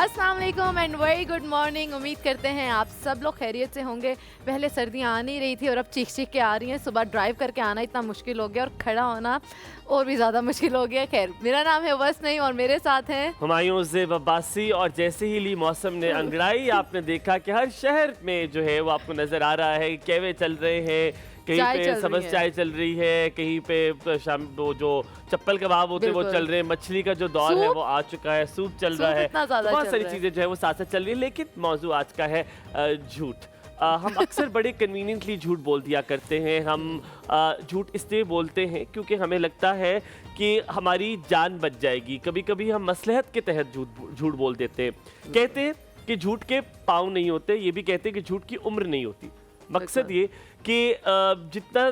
अस्सलाम वालेकुम and very good morning. उम्मीद करते हैं आप सब लोग खैरियत से होंगे। पहले सर्दियाँ आ नहीं रही थी और अब चीख चीख के आ रही हैं। सुबह ड्राइव करके आना इतना मुश्किल हो गया और खड़ा होना और भी ज़्यादा मुश्किल हो गया। खैर, मेरा नाम है वस नहीं और मेरे साथ हैं हुमायूं ज़ेब अब्बासी। और जैसे ही ली मौसम ने अंगड़ाई, आपने देखा कि हर शहर में जो है वो आपको नज़र आ रहा है, केवे चल रहे हैं, कहीं पे सब्ज़ चाय चल रही है, कहीं पे शाम वो जो चप्पल कबाब होते हैं वो चल रहे हैं, मछली का जो दौर है वो आ चुका है, सूप चल रहा है, बहुत सारी चीज़ें जो है वो साथ साथ चल रही है। लेकिन मौजू आज का है झूठ। हम अक्सर बड़े कन्वीनियंटली झूठ बोल दिया करते हैं। हम झूठ इसलिए बोलते हैं क्योंकि हमें लगता है कि हमारी जान बच जाएगी। कभी कभी हम मसलहत के तहत झूठ बोल देते हैं। कहते हैं कि झूठ के पाँव नहीं होते, ये भी कहते हैं कि झूठ की उम्र नहीं होती। मकसद ये कि जितना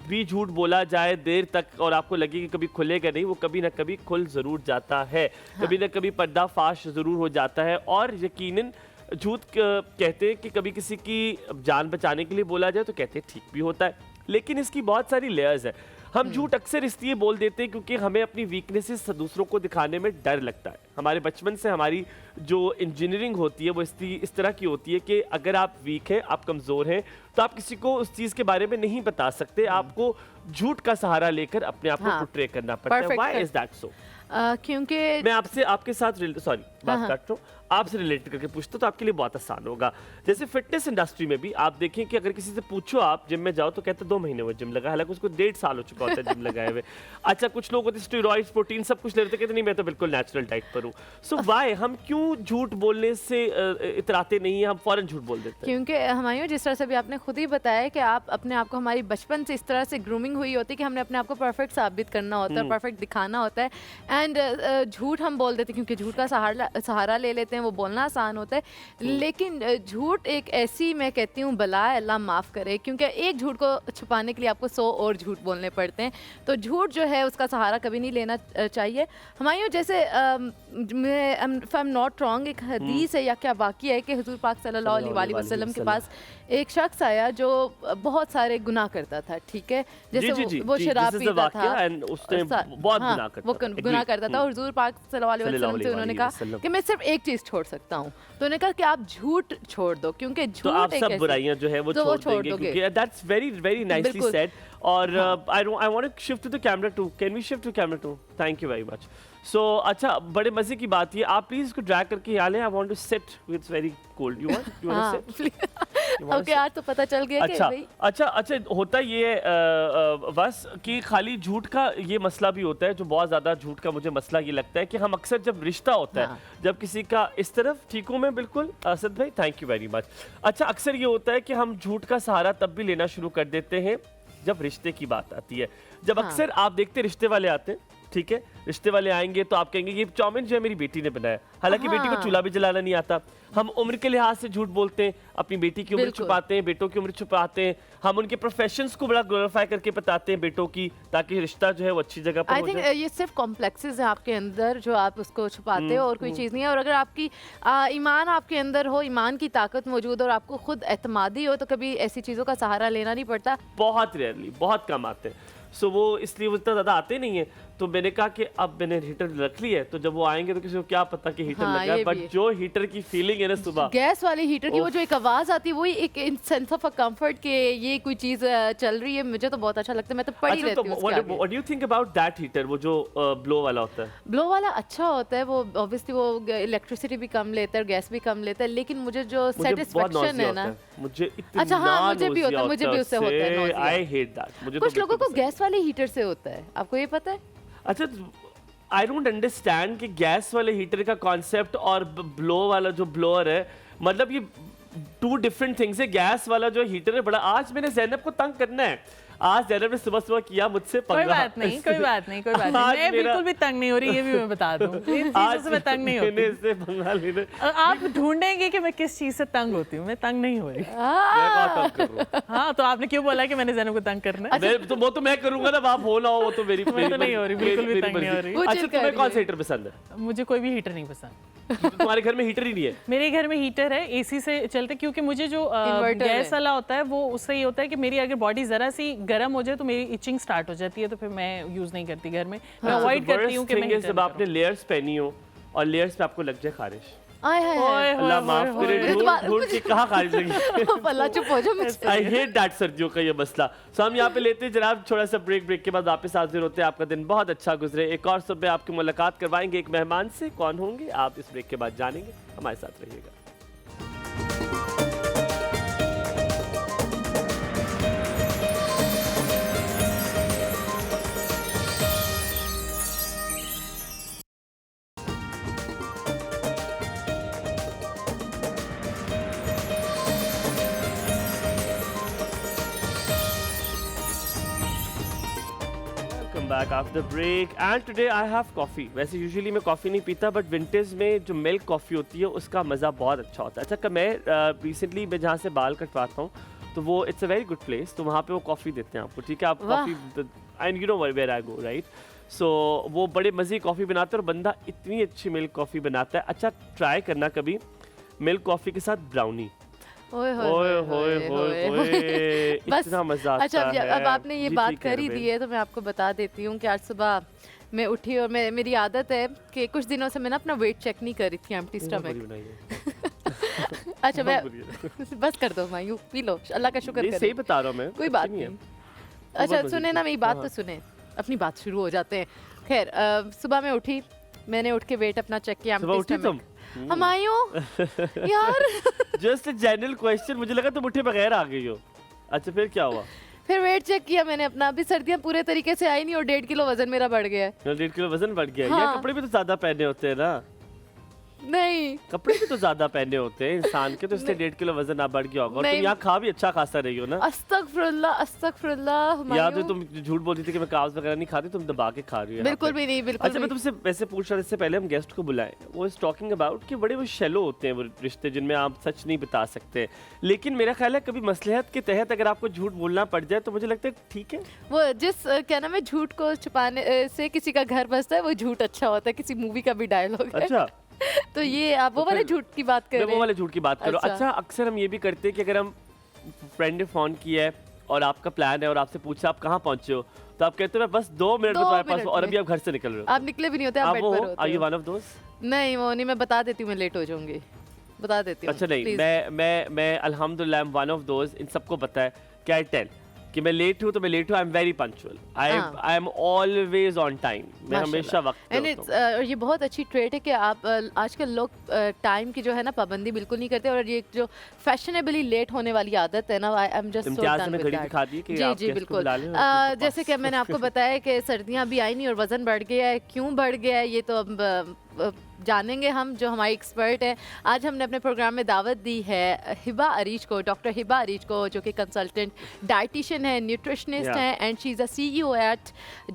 भी झूठ बोला जाए देर तक और आपको लगे कि कभी खुलेगा नहीं, वो कभी ना कभी खुल ज़रूर जाता है। कभी ना कभी पर्दाफाश ज़रूर हो जाता है। और यकीनन झूठ कहते हैं कि कभी किसी की जान बचाने के लिए बोला जाए तो कहते हैं ठीक भी होता है, लेकिन इसकी बहुत सारी लेयर्स है। हम झूठ अक्सर इसलिए बोल देते हैं क्योंकि हमें अपनी वीकनेसेस दूसरों को दिखाने में डर लगता है। हमारे बचपन से हमारी जो इंजीनियरिंग होती है वो इस तरह की होती है कि अगर आप वीक हैं, आप कमज़ोर हैं, तो आप किसी को उस चीज़ के बारे में नहीं बता सकते। आपको झूठ का सहारा लेकर अपने आप को पोर्ट्रे करना पड़ता है। Why is that so? क्योंकि मैं आपसे आपके साथ सॉरी बात काट रहा हूँ, आपसे रिलेट करके पूछता तो आपके लिए बहुत आसान होगा। जैसे फिटनेस इंडस्ट्री में भी आप देखें कि अगर किसी से पूछो आप जिम में जाओ तो कहते 2 महीने वो जिम लगा, हालांकि उसको 1.5 साल हो चुका होता है जिम लगाए हुए। अच्छा, कुछ लोग होते स्टेरॉइड्स, प्रोटीन सब कुछ ले रहे थे, कहते नहीं मैं तो बिल्कुल नेचुरल डाइट पर हूँ। सो व्हाई हम क्यों झूठ बोलने से इतराते नहीं है, हम फौरन झूठ बोल देते हैं? क्योंकि हमायूं, जिस तरह से भी आपने खुद ही बताया कि आप अपने आप को, हमारी बचपन से इस तरह से ग्रूमिंग हुई होती है कि हमने अपने आप को परफेक्ट साबित करना होता है, परफेक्ट दिखाना होता है। एंड झूठ हम बोल देते हैं क्योंकि झूठ का सहारा ले लेते हैं, वो बोलना आसान होता है। लेकिन झूठ एक ऐसी, मैं कहती हूँ, बला है, अल्लाह माफ़ करे, क्योंकि एक झूठ को छुपाने के लिए आपको 100 और झूठ बोलने पड़ते हैं। तो झूठ जो है उसका सहारा कभी नहीं लेना चाहिए। हमायूं, जैसे if I am not wrong, एक हदीस है या क्या वाक़या है कि हुजूर पाक सल्लल्लाहु अलैहि वसल्लम के पास एक शख्स आया जो बहुत सारे गुनाह करता था, ठीक है, जैसे वो शराब पीता था, वो गुनाह करता था। और हुजूर पाक सल्लल्लाहु अलैहि वसल्लम से उन्होंने कहा कि मैं सिर्फ एक चीज़ छोड़ सकता हूँ। तो उन्होंने कहा कि आप झूठ छोड़ दो, क्योंकि झूठ तो आप सब बुराइयां जो है वो छोड़ देंगे, क्योंकि that's very very nicely said. और I want to shift to the camera two. Can we shift to camera two? Thank you very much. So अच्छा, बड़े मजे की बात ये, आप प्लीज इसको ड्रैग करके यहाँ लें। I want to sit, it's very cold. You want to sit? Okay, आज तो पता चल गया अच्छा, कि अच्छा होता ये बस कि खाली झूठ का ये मसला भी होता है। जो बहुत ज़्यादा झूठ का मुझे मसला ये लगता है कि हम अक्सर जब रिश्ता होता है, जब किसी का इस तरफ, ठीक हूँ मैं बिल्कुल असद भाई, थैंक यू वेरी मच। अच्छा, अक्सर ये होता है कि हम झूठ का सहारा तब भी लेना शुरू कर देते हैं जब रिश्ते की बात आती है। जब अक्सर आप देखते रिश्ते वाले आते हैं, ठीक है, रिश्ते वाले आएंगे तो आप कहेंगे ये चाउमीन जो है मेरी बेटी ने बनाया, हालांकि बेटी को चूल्हा भी जलाना नहीं आता। हम उम्र के लिहाज से झूठ बोलते हैं, अपनी बेटी की उम्र छुपाते हैं, बेटों की उम्र छुपाते हैं। हम उनके प्रोफेशंस को बड़ा ग्लोरीफाई करके बताते हैं बेटों की, ताकि रिश्ता जो है वो अच्छी जगह पर हो जाए। आई थिंक ये सिर्फ कॉम्प्लेक्सेस है आपके अंदर जो आप उसको छुपाते हो और कोई चीज़ नहीं है। और अगर आपकी ईमान आपके अंदर हो, ईमान की ताकत मौजूद हो और आपको खुद एतमादी हो, तो कभी ऐसी चीज़ों का सहारा लेना नहीं पड़ता। बहुत रेयरली, बहुत कम आते हैं। सो वो इसलिए वो इतना ज़्यादा आते नहीं है। तो मैंने कहा कि अब मैंने हीटर रख ली है, तो जब वो आएंगे तो किसी को क्या पता कि हीटर लगा है। बट जो हीटर की फीलिंग है ना सुबह, गैस वाले हीटर की वो जो एक आवाज़ आती है, वही एक सेंस ऑफ कंफर्ट के ये कोई चीज़ चल रही है, मुझे तो बहुत अच्छा लगता है। मैं तो पड़ी रहती हूँ उसके आगे। What do you think about that heater, वो जो ब्लो वाला होता है? ब्लो वाला अच्छा होता है, वो ऑब्वियसली वो इलेक्ट्रिसिटी भी कम लेता है और गैस भी कम लेता है, लेकिन मुझे जो सेटिस्फेक्शन है ना, मुझे इतना, अच्छा हाँ, मुझे भी होता है, मुझे भी उससे होता है। I hate that. मुझे कुछ लोगों को गैस वाले हीटर से होता है, आपको ये पता है? अच्छा, आई डोंट अंडरस्टैंड कि गैस वाले हीटर का कॉन्सेप्ट और ब्लो वाला जो ब्लोअर है, मतलब ये 2 डिफरेंट थिंग्स है। गैस वाला जो हीटर है बड़ा, आज मैंने ज़ैनब को तंग करना है। आज ज़ैनब ने सुबह सुबह किया मुझसे पंगा। कोई बात नहीं, कोई बात नहीं, कोई बात नहीं। मैं बिल्कुल भी तंग नहीं हो रही, ये भी मैं बता दूं। इन चीजों से मैं तंग नहीं होती। इससे पंगा लेने आप ढूंढेंगे कि मैं किस चीज से तंग होती हूँ। मैं तंग नहीं हो रही। मैं बहुत तंग कर रहा हूँ। हाँ, तो आपने क्यों बोला कि मैंने ज़ैनब को तंग करना है? तो वो तो मैं करूंगा ना, आप हो ना हो, वो तो मेरी मैं तो नहीं हो रही, बिल्कुल भी तंग नहीं हो रही। अच्छा, तुम्हें कौन सा हीटर पसंद है? मुझे कोई भी हीटर नहीं पसंद। तुम्हारे घर में हीटर ही नहीं है? मेरे घर में हीटर है, एसी से चलते, क्योंकि मुझे जो गैस वाला होता है वो उससे ये होता है कि मेरी अगर बॉडी जरा सी गर्म हो जाए तो मेरी इचिंग स्टार्ट हो जाती है, तो फिर मैं यूज नहीं करती घर में। मैं अवॉइड करती हूँ कि मैं जब आपने लेयर्स पहनी हो और लेयर्स पे आपको लग जाए खारिश, आय हाय हाय अल्लाह माफ करे, ढूंढ के कहाँ खारिज लगी। अल्लाह चुप हो जाओ मुझसे। आई हेट दैट सर्दियों का ये मसला। सो हम यहाँ पे लेते हैं जनाब थोड़ा सा ब्रेक के बाद वापस हाजिर होते हैं। आपका दिन बहुत अच्छा गुजरे। एक और सुबह आपकी मुलाकात करवाएंगे एक मेहमान से, कौन होंगे आप इस ब्रेक के बाद जानेंगे। हमारे साथ रहिएगा। Back after break and today I have coffee. वैसे यूजुअली मैं कॉफ़ी नहीं पीता, बट विंटेज में जो मिल्क कॉफ़ी होती है उसका मज़ा बहुत अच्छा होता है। अच्छा, मैं रिसेंटली मैं जहाँ से बाल कटवाता हूँ तो वो it's a very good place, तो वहाँ पे वो कॉफ़ी देते हैं आपको, ठीक है। आप coffee and you know where I go, right. So वो बड़े मज़े की कॉफ़ी बनाते हैं और बंदा इतनी अच्छी मिल्क कॉफ़ी बनाता है। अच्छा, ट्राई करना कभी मिल्क कॉफ़ी के साथ ब्राउनी। ओए इतना मजा आता अच्छा, है। अब आपने ये बात कर ही दी है तो मैं आपको बता देती हूँ कि आज सुबह मैं उठी और मेरी आदत है कि कुछ दिनों से मैं ना अपना वेट चेक नहीं कर रही थी एम्प्टी स्टमक। अच्छा, मैं बस कर दो मायू, पी लो, अल्लाह का शुक्र करो। सही बता रहा हूँ मैं, कोई बात नहीं। अच्छा सुने ना, मेरी बात तो सुने, अपनी बात शुरू हो जाते हैं। खैर, सुबह मैं उठी, मैंने उठ के वेट अपना चेक किया। सुबह उठी तुम? हमायूं यार जस्ट अ जनरल क्वेश्चन, मुझे लगा तुम उठे बगैर आ गई हो। अच्छा, फिर क्या हुआ? फिर वेट चेक किया मैंने अपना। अभी सर्दियां पूरे तरीके से आई नहीं और 1.5 किलो वजन मेरा बढ़ गया है। 1.5 किलो वजन बढ़ गया है। हाँ। यार कपड़े भी तो ज्यादा पहने होते हैं ना। नहीं, कपड़े भी तो ज्यादा पहने होते हैं इंसान के, तो इसलिए 1.5 किलो वजन ना बढ़ गया होगा। और तुम यहाँ खा भी अच्छा खासा रही हो ना। अस्तगफुरुल्लाह। या तो तुम झूठ बोलती थी कि मैं काब्स वगैरह नहीं खाती, तुम दबा के खा रही हो। बिल्कुल भी नहीं, बिल्कुल। अच्छा, मैं तुमसे वैसे पूछ रहा था, इससे पहले हम गेस्ट को बुलाएं, वो इज टॉकिंग अबाउट कि बड़े वो शैलो होते हैं वो रिश्ते जिनमें आप सच नहीं बता सकते। लेकिन मेरा ख्याल है कभी मसलहत के तहत अगर आपको झूठ बोलना पड़ जाए तो मुझे लगता है ठीक है। वो जिस क्या नाम है, झूठ को छुपाने से किसी का घर बसता है, वो झूठ अच्छा होता है। किसी मूवी का भी डायलॉग है। अच्छा तो ये आप वो वाले झूठ की बात कर रहे हैं? वो वाले झूठ की बात करो। अच्छा, अक्सर हम ये भी करते हैं कि अगर हम फ्रेंड ने फोन किया है और आपका प्लान है और आपसे पूछा आप कहाँ पहुंचे हो, तो आप कहते हो मैं बस 2 मिनट में तुम्हारे पास हूं, और अभी आप घर से निकल रहे हो। आप निकले भी नहीं होते, आप बेड पर होते हो। Are you one of those? नहीं, वो नहीं, मैं बता देती हूँ, मैं लेट हो जाऊंगी, बता देती हूँ। अच्छा नहीं, मैं अल्हम्दुलिल्लाह I am one of those, इन सबको पता है कि आई टेल कि मैं लेट हूँ तो मैं लेट हूँ। I am very punctual, I am always on time, मैं हमेशा वक्त पे होता हूँ। और ये बहुत अच्छी ट्रेट है कि आप आजकल लोग टाइम की जो है ना पाबंदी बिल्कुल नहीं करते, और ये जो फैशनेबली लेट होने वाली आदत है ना, I am just so done with that. जी बिल्कुल। जैसे कि मैंने आपको बताया कि सर्दियाँ अभी आई नहीं और वजन बढ़ गया है। क्यों बढ़ गया है ये तो अब जानेंगे हम, जो हमारी एक्सपर्ट है। आज हमने अपने प्रोग्राम में दावत दी है हिबा अरीज को, डॉक्टर हिबा अरीज को, जो कि कंसल्टेंट डाइटिशियन है, न्यूट्रिशनिस्ट है, and she is a CEO at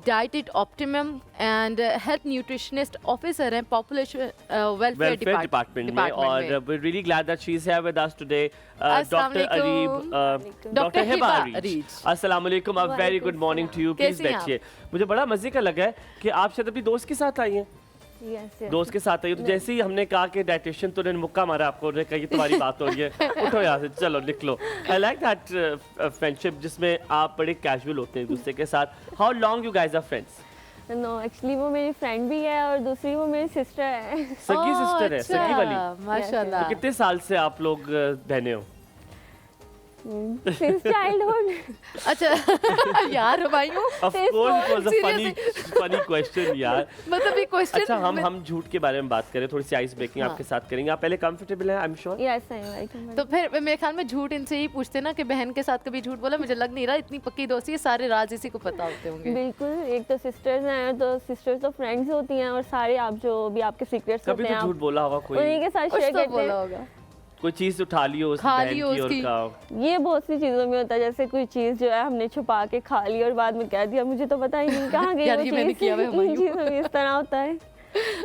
diet optimum and health nutritionist officer है पॉपुलेशन वेलफेयर डिपार्टमेंट में। और we really glad that she is here with us today, doctor Hiba Areej. अस्सलाम वालेकुम, a very good morning to you. Please बैठिए। मुझे बड़ा मजे का लगा है कि आप शायद अपनी दोस्त के साथ आई हैं। yes. दोस्त के साथ आई तो जैसे ही हमने कहा कि डाइटिशियन, तो उन्होंने मुक्का मारा आपको, उन्होंने कहा ये तुम्हारी बात हो रही है, उठो यहाँ से, चलो निकलो। आई लाइक दैट फ्रेंडशिप जिसमें आप बड़े कैजुअल होते हैं एक दूसरे के साथ। How long you guys are friends? No, actually वो मेरी फ्रेंड भी है और दूसरी वो मेरी सिस्टर है। सगी सिस्टर है, सगी वाली। माशाल्लाह। तो कितने साल से आप लोग बहने हो? Since childhood. अच्छा यार Humayun, Of course it was a funny question यार। मतलब ये क्वेश्चन। अच्छा, हम झूठ के बारे में बात करें, थोड़ी सी आइस ब्रेकिंग आपके साथ करेंगे। आप पहले कंफर्टेबल हैं? I am sure. Yes, I am. तो फिर मेरे ख्याल में झूठ इनसे ही पूछते ना कि बहन के साथ कभी झूठ बोला? मुझे लग नहीं रहा, इतनी पक्की दोस्ती है, सारे राज इसी को पता होते होंगे। बिल्कुल, एक तो सिस्टर्स हैं, तो सिस्टर्स तो फ्रेंड्स होती हैं, और सारे आप जो भी आपके सीक्रेट्स होते कभी हैं तो झूठ बोला होगा कोई, उन्हीं के साथ शेयर करते बोला होगा, कोई चीज उठा ली हो उस बहन की और का। ये बहुत सी चीजों में होता है, जैसे कोई चीज जो है हमने छुपा के खा ली और बाद में कह दिया मुझे तो पता ही नहीं कहाँ गई यार वो ये मैंने चीज। किया है इन चीजों में इस तरह होता है।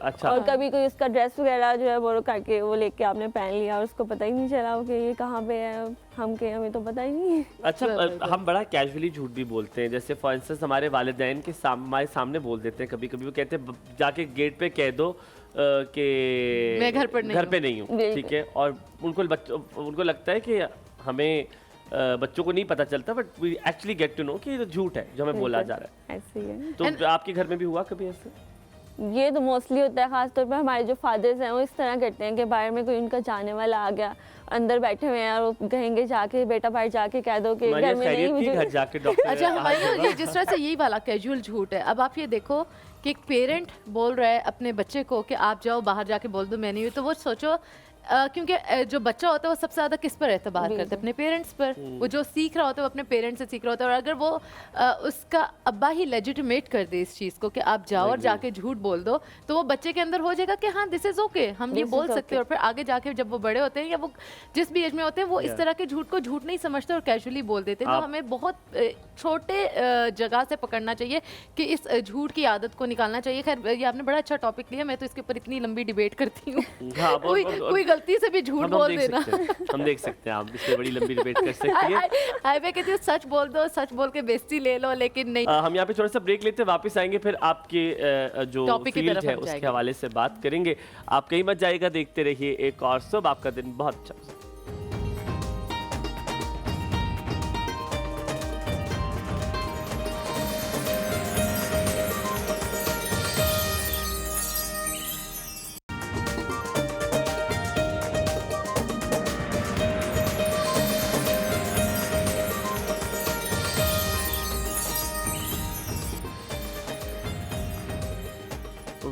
अच्छा। और कभी कोई उसका ड्रेस वगैरह जो है बोरो करके वो लेके आपने पहन लिया और उसको पता ही नहीं चला कि ये कहाँ पे है, हमें तो पता ही नहीं है। अच्छा, हम बड़ा कैजुअली झूठ भी बोलते हैं, जैसे फॉर इंस्टेंस हमारे वालिदैन के हमारे सामने बोल देते हैं। कभी कभी वो कहते हैं जाके गेट पे कह दो कि मैं घर पे नहीं हूँ, ठीक है। और उनको लगता है कि हमें बच्चों को नहीं पता चलता, but we actually get to know कि ये तो झूठ है जो हमें बोला जा रहा है। ऐसे ही है। तो आपके घर में भी हुआ कभी ऐसे? ये तो मोस्टली होता है, खासतौर पर हमारे जो फादर्स हैं वो इस तरह करते हैं कि बाहर में कोई उनका जाने वाला आ गया, अंदर बैठे हुए हैं और वो कहेंगे जाके बेटा बाहर जाके कह दो कि घर में नहीं मुझे। घर जाके डॉक्टर अच्छा हमारे ना ये जिस तरह से यही वाला कैजुअल झूठ है, अब आप ये देखो कि एक पेरेंट बोल रहा है अपने बच्चे को कि आप जाओ बाहर जाके बोल दो मैं नहीं हूँ, तो वो सोचो क्योंकि जो बच्चा होता है वो सबसे ज़्यादा किस पर एतबार करता है? अपने पेरेंट्स पर। वो जो सीख रहा होता है वो अपने पेरेंट्स से सीख रहा होता है, और अगर वो उसका अब्बा ही लेजिटिमेट कर दे इस चीज़ को कि आप जाओ और जाके झूठ बोल दो, तो वो बच्चे के अंदर हो जाएगा कि हाँ दिस इज़ ओके, हम ये बोल सकते हैं। और फिर आगे जाके जब वो बड़े होते हैं या वो जिस भी एज में होते हैं वो इस तरह के झूठ को झूठ नहीं समझते और कैजुअली बोल देते हैं। तो हमें बहुत छोटे जगह से पकड़ना चाहिए कि इस झूठ की आदत को निकालना चाहिए। खैर ये आपने बड़ा अच्छा टॉपिक लिया, मैं तो इसके ऊपर इतनी लंबी डिबेट करती हूँ। कोई गलती से भी झूठ बोल देना, हम देख सकते हैं, आप इससे बड़ी लंबी डिबेट कर सकती हैं। मैं कहती हूँ सच बोल दो, सच बोल के बेइज्जती ले लो, लेकिन नहीं। हम यहाँ पे थोड़ा सा ब्रेक लेते हैं, वापस आएंगे फिर आपके जो फील्ड है उसके हवाले से बात करेंगे। आप कहीं मत जाइएगा, देखते रहिए एक और सब। आपका दिन बहुत अच्छा हो।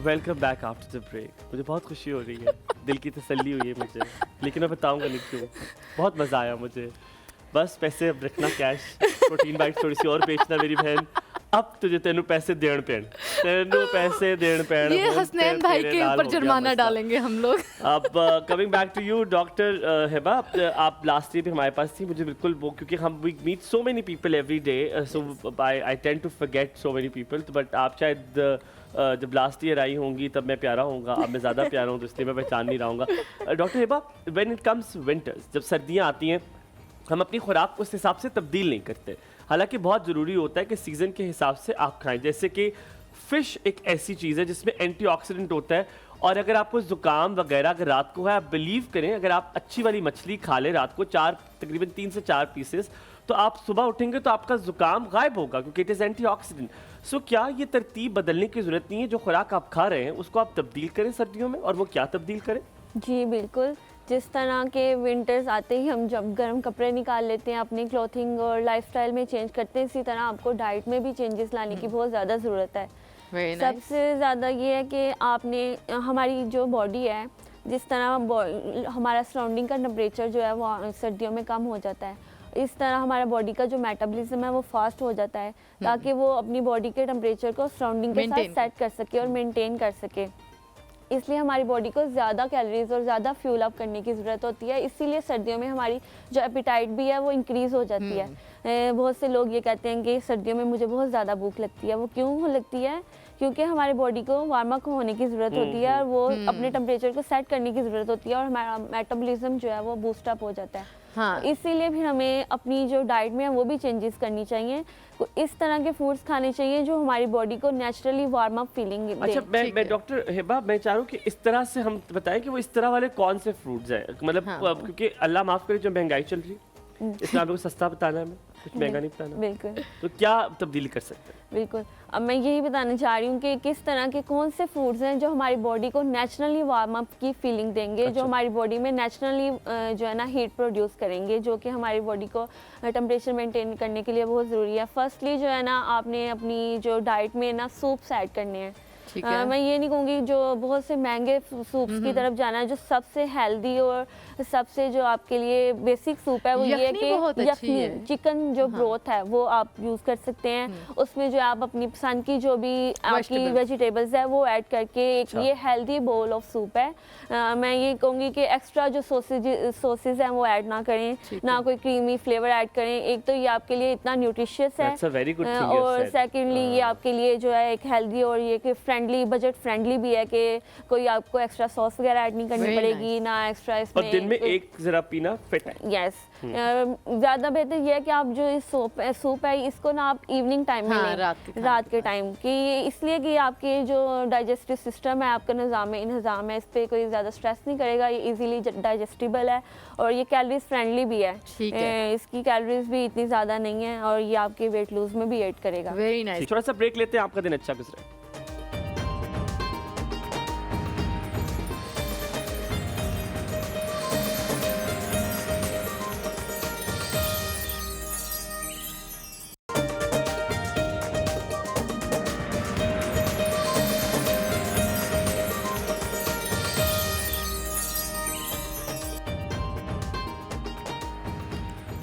Welcome back after the break. मुझे बहुत खुशी हो रही है, दिल की तसल्ली हुई है मुझे, लेकिन मैं बताऊंगा नहीं क्यों। बहुत मज़ा आया मुझे। बस पैसे अब रखना कैश, प्रोटीन बाइट थोड़ी सी और बेचना मेरी बहन। अब तुझे तेनू पैसे देण पैण, तेनू पैसे देण पैण। ये हसनैन भाई के ऊपर जुर्माना डालेंगे हम लोग। अब coming back to you doctor Hiba, आप लास्ट ईयर भी हमारे पास थी। मुझे बिल्कुल वो, क्योंकि हम we meet so many people every day, so I tend to forget so many people. But आप शायद जब लास्ट ईयर आई होंगी तब मैं प्यारा होऊंगा, अब मैं ज़्यादा प्यारा हूँ तो इसलिए मैं पहचान नहीं रहा हूँ। Doctor Hiba, when it comes winters, जब सर्दियाँ आती हैं हम अपनी खुराक उस हिसाब से तब्दील नहीं करते। हालांकि बहुत ज़रूरी होता है कि सीज़न के हिसाब से आप खाएं। जैसे कि फ़िश एक ऐसी चीज़ है जिसमें एंटीऑक्सीडेंट होता है, और अगर आपको ज़ुकाम वगैरह अगर रात को है, आप बिलीव करें अगर आप अच्छी वाली मछली खा लें रात को तकरीबन 3 से 4 पीसेस, तो आप सुबह उठेंगे तो आपका ज़ुकाम गायब होगा, क्योंकि इट इज़ एंटीऑक्सीडेंट। सो क्या ये तरतीब बदलने की ज़रूरत नहीं है? जो खुराक आप खा रहे हैं उसको आप तब्दील करें सर्दियों में, और वो क्या तब्दील करें? जी बिल्कुल, जिस तरह के विंटर्स आते ही हम जब गर्म कपड़े निकाल लेते हैं, अपनी क्लॉथिंग और लाइफस्टाइल में चेंज करते हैं, इसी तरह आपको डाइट में भी चेंजेस लाने की बहुत ज़्यादा ज़रूरत है। सबसे ज़्यादा ये है कि आपने हमारी जो बॉडी है, जिस तरह हमारा सराउंडिंग का टेम्परेचर जो है वो सर्दियों में कम हो जाता है, इस तरह हमारा बॉडी का जो मेटाबॉलिज्म है वो फास्ट हो जाता है, ताकि वो अपनी बॉडी के टेम्परेचर को सराउंडिंग के साथ सेट कर सके और मेंटेन कर सके। इसलिए हमारी बॉडी को ज़्यादा कैलोरीज और ज़्यादा फ्यूल अप करने की ज़रूरत होती है। इसीलिए सर्दियों में हमारी जो एपिटाइट भी है वो इंक्रीज़ हो जाती है। बहुत से लोग ये कहते हैं कि सर्दियों में मुझे बहुत ज़्यादा भूख लगती है। वो क्यों लगती है? क्योंकि हमारे बॉडी को वार्म अप होने की ज़रूरत होती है और वो अपने टेम्परेचर को सेट करने की ज़रूरत होती है, और हमारा मेटाबॉलिज्म जो है वो बूस्ट अप हो जाता है। हाँ, इसीलिए फिर हमें अपनी जो डाइट में है वो भी चेंजेस करनी चाहिए। इस तरह के फूड्स खाने चाहिए जो हमारी बॉडी को नेचुरली वार्म अप फीलिंग दे। अच्छा, मैं डॉक्टर हिबा, मैं चाह रहा हूँ कि इस तरह से हम बताएं कि वो इस तरह वाले कौन से फ्रूट्स हैं, मतलब क्योंकि अल्लाह माफ़ करे जो महंगाई चल रही है, इसमें आपको सस्ता बताना है, हमें कुछ महंगा नहीं बताना। बिल्कुल, तो क्या तब्दीली कर सकते हैं? बिल्कुल, अब मैं यही बताना चाह रही हूँ कि किस तरह के कौन से फूड्स हैं जो हमारी बॉडी को नेचुरली वार्म अप की फीलिंग देंगे। अच्छा। जो हमारी बॉडी में नेचुरली जो है ना हीट प्रोड्यूस करेंगे, जो कि हमारी बॉडी को टेम्परेचर मेंटेन करने के लिए बहुत ज़रूरी है। फर्स्टली जो है ना, आपने अपनी जो डाइट में ना सूप्स ऐड करने हैं। मैं ये नहीं कहूँगी जो बहुत से महंगे सूप्स की तरफ जाना है। जो सबसे हेल्दी और सबसे जो आपके लिए बेसिक सूप है वो ये है कि यखनी चिकन जो ब्रोथ है वो आप यूज़ कर सकते हैं। उसमें जो आप अपनी पसंद की जो भी आपकी वेजिटेबल्स है वो ऐड करके एक ये हेल्दी बोल ऑफ सूप है। मैं ये कहूँगी कि एक्स्ट्रा जो सॉसेज हैं वो ऐड ना करें, ना कोई क्रीमी फ्लेवर ऐड करें। एक तो ये आपके लिए इतना न्यूट्रिशियस है, और सेकेंडली ये आपके लिए जो है एक हेल्दी और ये कि फ्रेंडली, बजट फ्रेंडली भी है कि कोई आपको एक्स्ट्रा सॉस वगैरह ऐड नहीं करनी पड़ेगी, ना एक्स्ट्रा इसमें। और दिन में एक जरा पीना फिट है। यस, ज़्यादा बेहतर ये है कि आप जो सूप है इसको ना आप इवनिंग टाइम में लें, रात के टाइम की। इसलिए कि आपके जो डाइजेस्टिव सिस्टम है, आपका निज़ाम है, इस पर कोई ज़्यादा स्ट्रेस नहीं करेगा। ये इजीली डाइजेस्टिबल है और ये कैलोरीज फ्रेंडली भी है। इसकी कैलोरीज भी इतनी ज़्यादा नहीं है और ये आपके वेट लूज में भी एड करेगा। Very nice. थोड़ा सा ब्रेक लेते हैं, आपका दिन अच्छा गुजरे।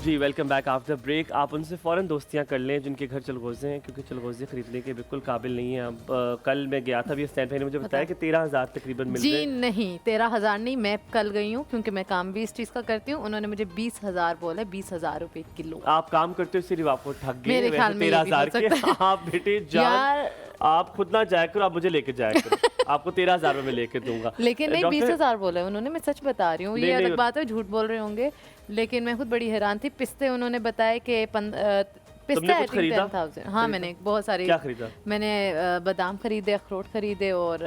जी वेलकम बैक आफ्टर ब्रेक। आप उनसे फ़ौरन दोस्तियां कर लें जिनके घर चलगोज़े हैं, क्योंकि चलगोज़े खरीदने के बिल्कुल काबिल नहीं है। अब कल मैं गया था भी स्टैंड पे, मुझे बताया कि 13,000 तकरीबन मिल जी रहे हैं। नहीं, 13,000 नहीं, मैं कल गई हूँ क्योंकि मैं काम भी इस चीज़ का करती हूँ। उन्होंने मुझे 20,000 बोला, 20,000 रुपए किलो। आप काम करते हो सिर्फ आपको ठग गए मेरे ख्याल में ये भी हो 13,000 के। सकता है। आप बेटे जान, यार आप खुद ना जाया करो, आप मुझे लेके जाया करो। आपको 13,000 में लेके दूंगा। लेकिन नहीं, डॉक्टर- 20,000 बोला है उन्होंने, मैं सच बता रही हूँ। ये नहीं, अलग नहीं, बात है, झूठ बोल रहे होंगे, लेकिन मैं खुद बड़ी हैरान थी। पिस्ते उन्होंने बताया कि पिस्ते तुमने आई कुछ थिंक खरीदा? 10,000। हाँ मैंने बहुत सारी, क्या खरीदा? मैंने बादाम खरीदे, अखरोट खरीदे और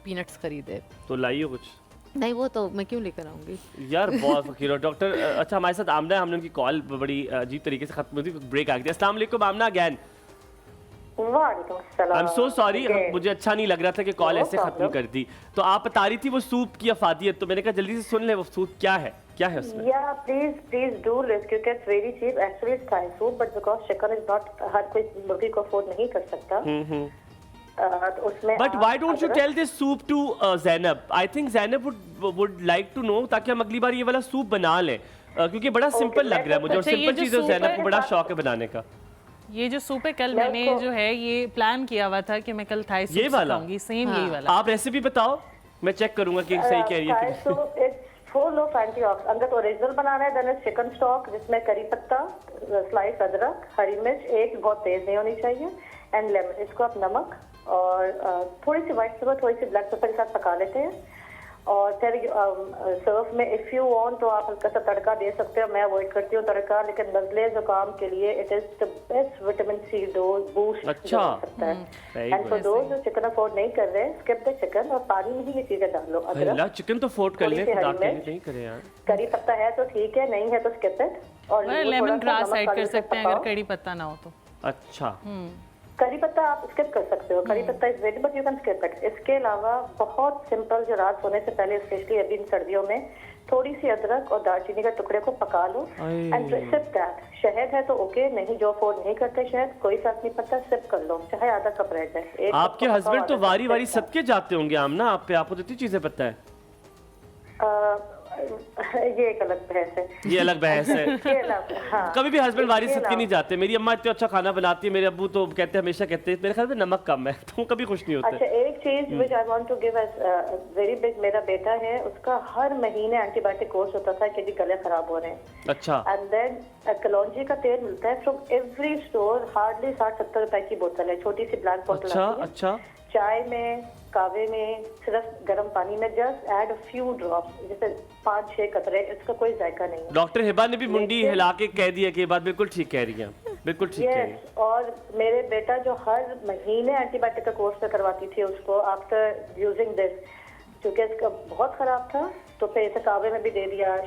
पीनट्स खरीदे। तो लाइए कुछ। नहीं वो तो मैं क्यों लेकर आऊंगी। यार बहुत फकीर हो डॉक्टर। अच्छा हमारे साथ आमना है, हमने उनकी कॉल बड़ी अजीब तरीके से खत्म हुई थी, ब्रेक आ गया। अस्सलाम वालेकुम Amna again. I am so sorry, मुझे अच्छा नहीं लग रहा था कि कॉल ऐसे खत्म कर दी। तो आप बता रही थी वो सूप की अफादियत, तो मैंने कहा जल्दी से सुन ले वो सूप क्या है, क्या है उसमें। Yeah, please do list क्योंकि it's very cheap. Actually it's Thai soup, but because chicken is not, हर कोई मुर्गी को अफोर्ड नहीं कर सकता। तो उसमें but why don't you tell this soup to Zainab? I think Zainab would like to know, ताकि हम अगली बार ये वाला सूप बना लें, क्योंकि बड़ा सिंपल लग रहा है मुझे, और अच्छा, ये सिंपल जो चीज़ें सूप ज़ैनब है- को बड़ा शौक है बनाने का। ये जो सूप है, कल मैंने जो है ये प्लान किया हुआ था कि मैं कल थाई सूप ये वाला? खाऊंगी, सेम हाँ। यही वाला। आप रेसिपी बताओ, मैं चेक करूंगा कि सही कह रही है Thai कि soup it's full of antioxidants। अगर तो ओरिजिनल बनाना है then it's chicken stock जिसमें करी पत्ता, स्लाइस अदरक, हरी मिर्च, एक बहुत तेज नहीं होनी चाहिए, एंड लेमन। इसको आप नमक और थोड़ी सी व्हाइट पेपर, थोड़ी सी ब्लैक पेपर के साथ पका लेते हैं। और फिर सर्व में इफ यू वांट तो आप हल्का सा तड़का दे सकते हो। मैं अवॉइड करती हूँ तड़का, लेकिन नज़ले जुकाम के लिए it is the best vitamin C dose boost अच्छा। हो सकता है। Very एंड फॉर दोज जो चिकन अफोर्ड नहीं कर रहे, स्किप द चिकन और पानी में ही ये चीजें डाल लो। अल्लाह, अदरक, चिकन तो फोर्ट कर थोड़ी ले, सी खुदा हरी के लिए मिर्च, नहीं करे यार। करी पत्ता है तो ठीक है, नहीं है तो स्किप इट। और नींबू थोड़ा लेमन सा, ग्रास नमक ऐड काली कर मिर्च सकते हैं पकाओ। अगर कड़ी पत्ता ना हो तो। अच्छा करी पत्ता आप स्किप कर सकते हो, करी पत्ता is very but you can skip it. इसके अलावा बहुत सिंपल, जो रात सोने से पहले स्पेशली अभी इन सर्दियों में थोड़ी सी अदरक और दालचीनी का टुकड़े को पका लो एंड सिप दैट। शहद है तो ओके, नहीं जो अफोर्ड नहीं करते शहद, कोई फर्क नहीं पड़ता, सिप कर लो, चाहे आधा कप रह जाए। एक आपके कप हस्बैंड तो आधा कप वारी वारी सिप सदके जाते होंगे आमना आप पे, आपको तो इतनी चीजें पता है। ये एक अलग बहस है। ये अलग बहस है। ये अलग, हाँ। कभी भी हस्बैंड वारी इसके सदके नहीं अलावा- जाते। मेरी अम्मा इतना अच्छा खाना बनाती है, मेरे अब्बू तो कहते हैं, हमेशा कहते हैं मेरे ख्याल में नमक कम है, तो कभी खुश नहीं अच्छा, होते। एक चीज which I want to give as very big, मेरा बेटा है, उसका हर महीने एंटीबायोटिक कोर्स होता था कि जी गले खराब हो रहे हैं। अच्छा एंड देन कलौंजी का तेल मिलता है फ्रॉम एवरी स्टोर, हार्डली 60-70 रुपए की बोतल है, छोटी सी ब्लैक बोतल अच्छा आती है। अच्छा चाय में, कावे में, सिर्फ गर्म पानी में जस्ट ऐड फ्यू ड्रॉप्स, जैसे 5-6 कतरे, इसका कोई जायका नहीं है। डॉक्टर हिबा ने भी मुंडी लेकिन- हिला के कह दिया कि ये बात बिल्कुल ठीक कह रही हैं, बिल्कुल ठीक कह रही हैं। यस, और मेरे बेटा जो हर महीने एंटीबायोटिक का कोर्स पे करवाती थी उसको, आफ्टर यूजिंग दिस, क्योंकि इसका बहुत खराब था, तो फिर इसे कावे में भी दे दिया,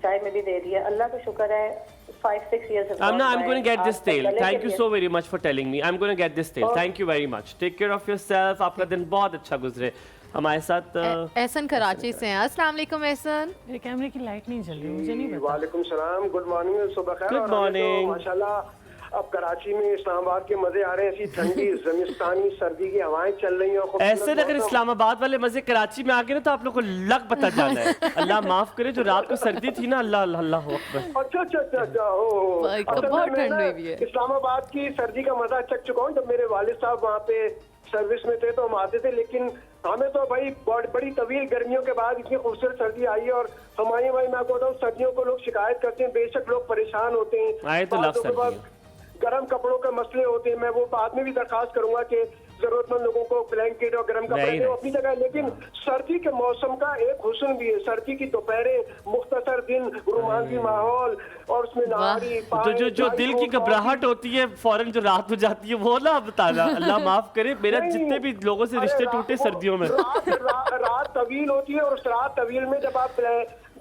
चाय में भी दे दिया। अल्लाह का शुक्र है 5-6 years have Amna, gone I'm by. going to get this आपके tail. गले के Thank you लिए- so very much for telling me. I'm going to get this tail. Oh. Thank you very much. Take care of yourself. आपका दिन बहुत अच्छा गुजरे। हमारे साथ एहसन कराची से हैं। अस्सलाम वालेकुम एहसन। मेरे कैमरे की लाइट नहीं जल रही, मुझे नहीं पता। वालेकुम सलाम, गुड मॉर्निंग, सुबह खैर। Good और हमें तो morning. माशाल्लाह अब कराची में, इस्लामाबाद के मजे आ रहे हैं, ऐसी ठंडी ज़मिस्तानी सर्दी की हवाएं चल रही हैं और खूबसूरत ऐसे अगर मौसम। इस्लामाबाद वाले मजे कराची में आ गए ना तो आप लोग को लग पता जाना है। अल्लाह माफ करे, जो रात को सर्दी थी ना, अल्लाह अल्लाह अल्लाह अकबर। अच्छा अच्छा अच्छा अच्छा, हो भाई, असल में बहुत मैं ठंड ना हुई भी है। इस्लामाबाद की सर्दी का मजा चख चुका हूँ। जब मेरे वालिद साहब वहाँ पे सर्विस में थे तो हम आते थे, लेकिन हमें तो भाई बड़ी तवील गर्मियों के बाद इतनी खूबसूरत सर्दी आई है। और हमारे भाई, मैं आपको बताऊँ, सर्दियों को लोग शिकायत करते हैं, बेशक लोग परेशान होते हैं, आए तो लव बाज़ों के बाद सर्दियाँ। गर्म कपड़ों के मसले होते हैं। मैं वो बाद में भी दरखास्त करूंगा कि जरूरतमंद लोगों को ब्लैंकेट और गर्म कपड़े नहीं, दें, नहीं। अपनी जगह। लेकिन सर्दी के मौसम का एक हुस्न भी है, सर्दी की दोपहरें, मुख्तसर दिन, रोमांसी माहौल, और उसमें नारी, जो पानी, जो जो ड्राई दिल की फ्रूट, घबराहट होती है फौरन जो रात हो जाती है, वो ना बताना। अल्लाह माफ करे, मेरा नहीं, जितने भी लोगों से अरे रिश्ते रात टूटे को- सर्दियों में। रात तवील होती है, और उस रात तवील में जब आप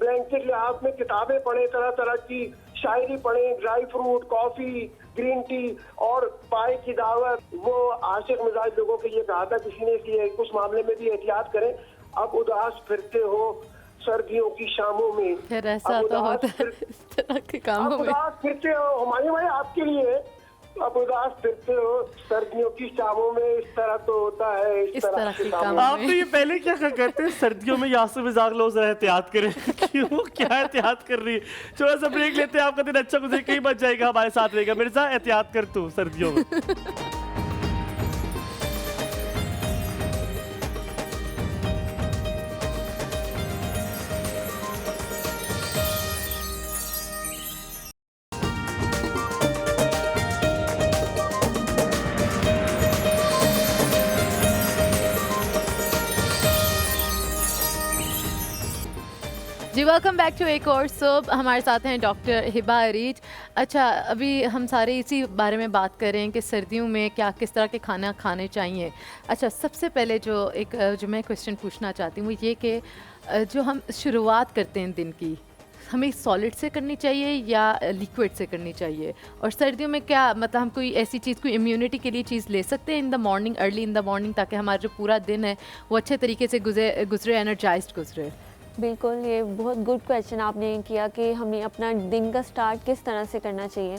ब्लैंकेट लिहाज में किताबें पढ़े, तरह तरह की शायरी पढ़े, dry fruit, coffee, green tea और पाए की दावत, वो आशिक मिजाज लोगों के लिए कहा था किसी ने, इसलिए उस मामले में भी एहतियात करें। अब उदास फिरते हो सर्दियों की शामों में, फिर ऐसा अब तो उदास होता है फिर- इस तरह के आप कामों में। उदास फिरते हो, हमारे भाई आपके लिए आप उदास फिरते हो सर्दियों की शामों में, इस तरह तो होता है, इस तरह की शामों कामों में। आप तो ये पहले क्या करते हैं सर्दियों में यासु मजाक लो जरा एहतियात करें क्यों क्या एहतियात कर रही है? थोड़ा सा ब्रेक लेते हैं, आपका दिन अच्छा गुजरे, कहीं बच जाएगा, हमारे साथ रहेगा। मिर्जा एहतियात कर तू सर्दियों में। जी वेलकम बैक टू एक और सब। हमारे साथ हैं डॉक्टर हिबा अरीज। अच्छा, अभी हम सारे इसी बारे में बात कर रहे हैं कि सर्दियों में क्या किस तरह के खाना खाने चाहिए। अच्छा, सबसे पहले जो मैं क्वेश्चन पूछना चाहती हूँ वो ये कि जो हम शुरुआत करते हैं दिन की, हमें सॉलिड से करनी चाहिए या लिक्विड से करनी चाहिए? और सर्दियों में क्या मतलब हम कोई ऐसी चीज़, कोई इम्यूनिटी के लिए चीज़ ले सकते हैं in the morning, early in the morning, ताकि हमारा जो पूरा दिन है वो अच्छे तरीके से गुजरे एनर्जाइज्ड गुजरे? बिल्कुल, ये बहुत गुड क्वेश्चन आपने किया कि हमें अपना दिन का स्टार्ट किस तरह से करना चाहिए।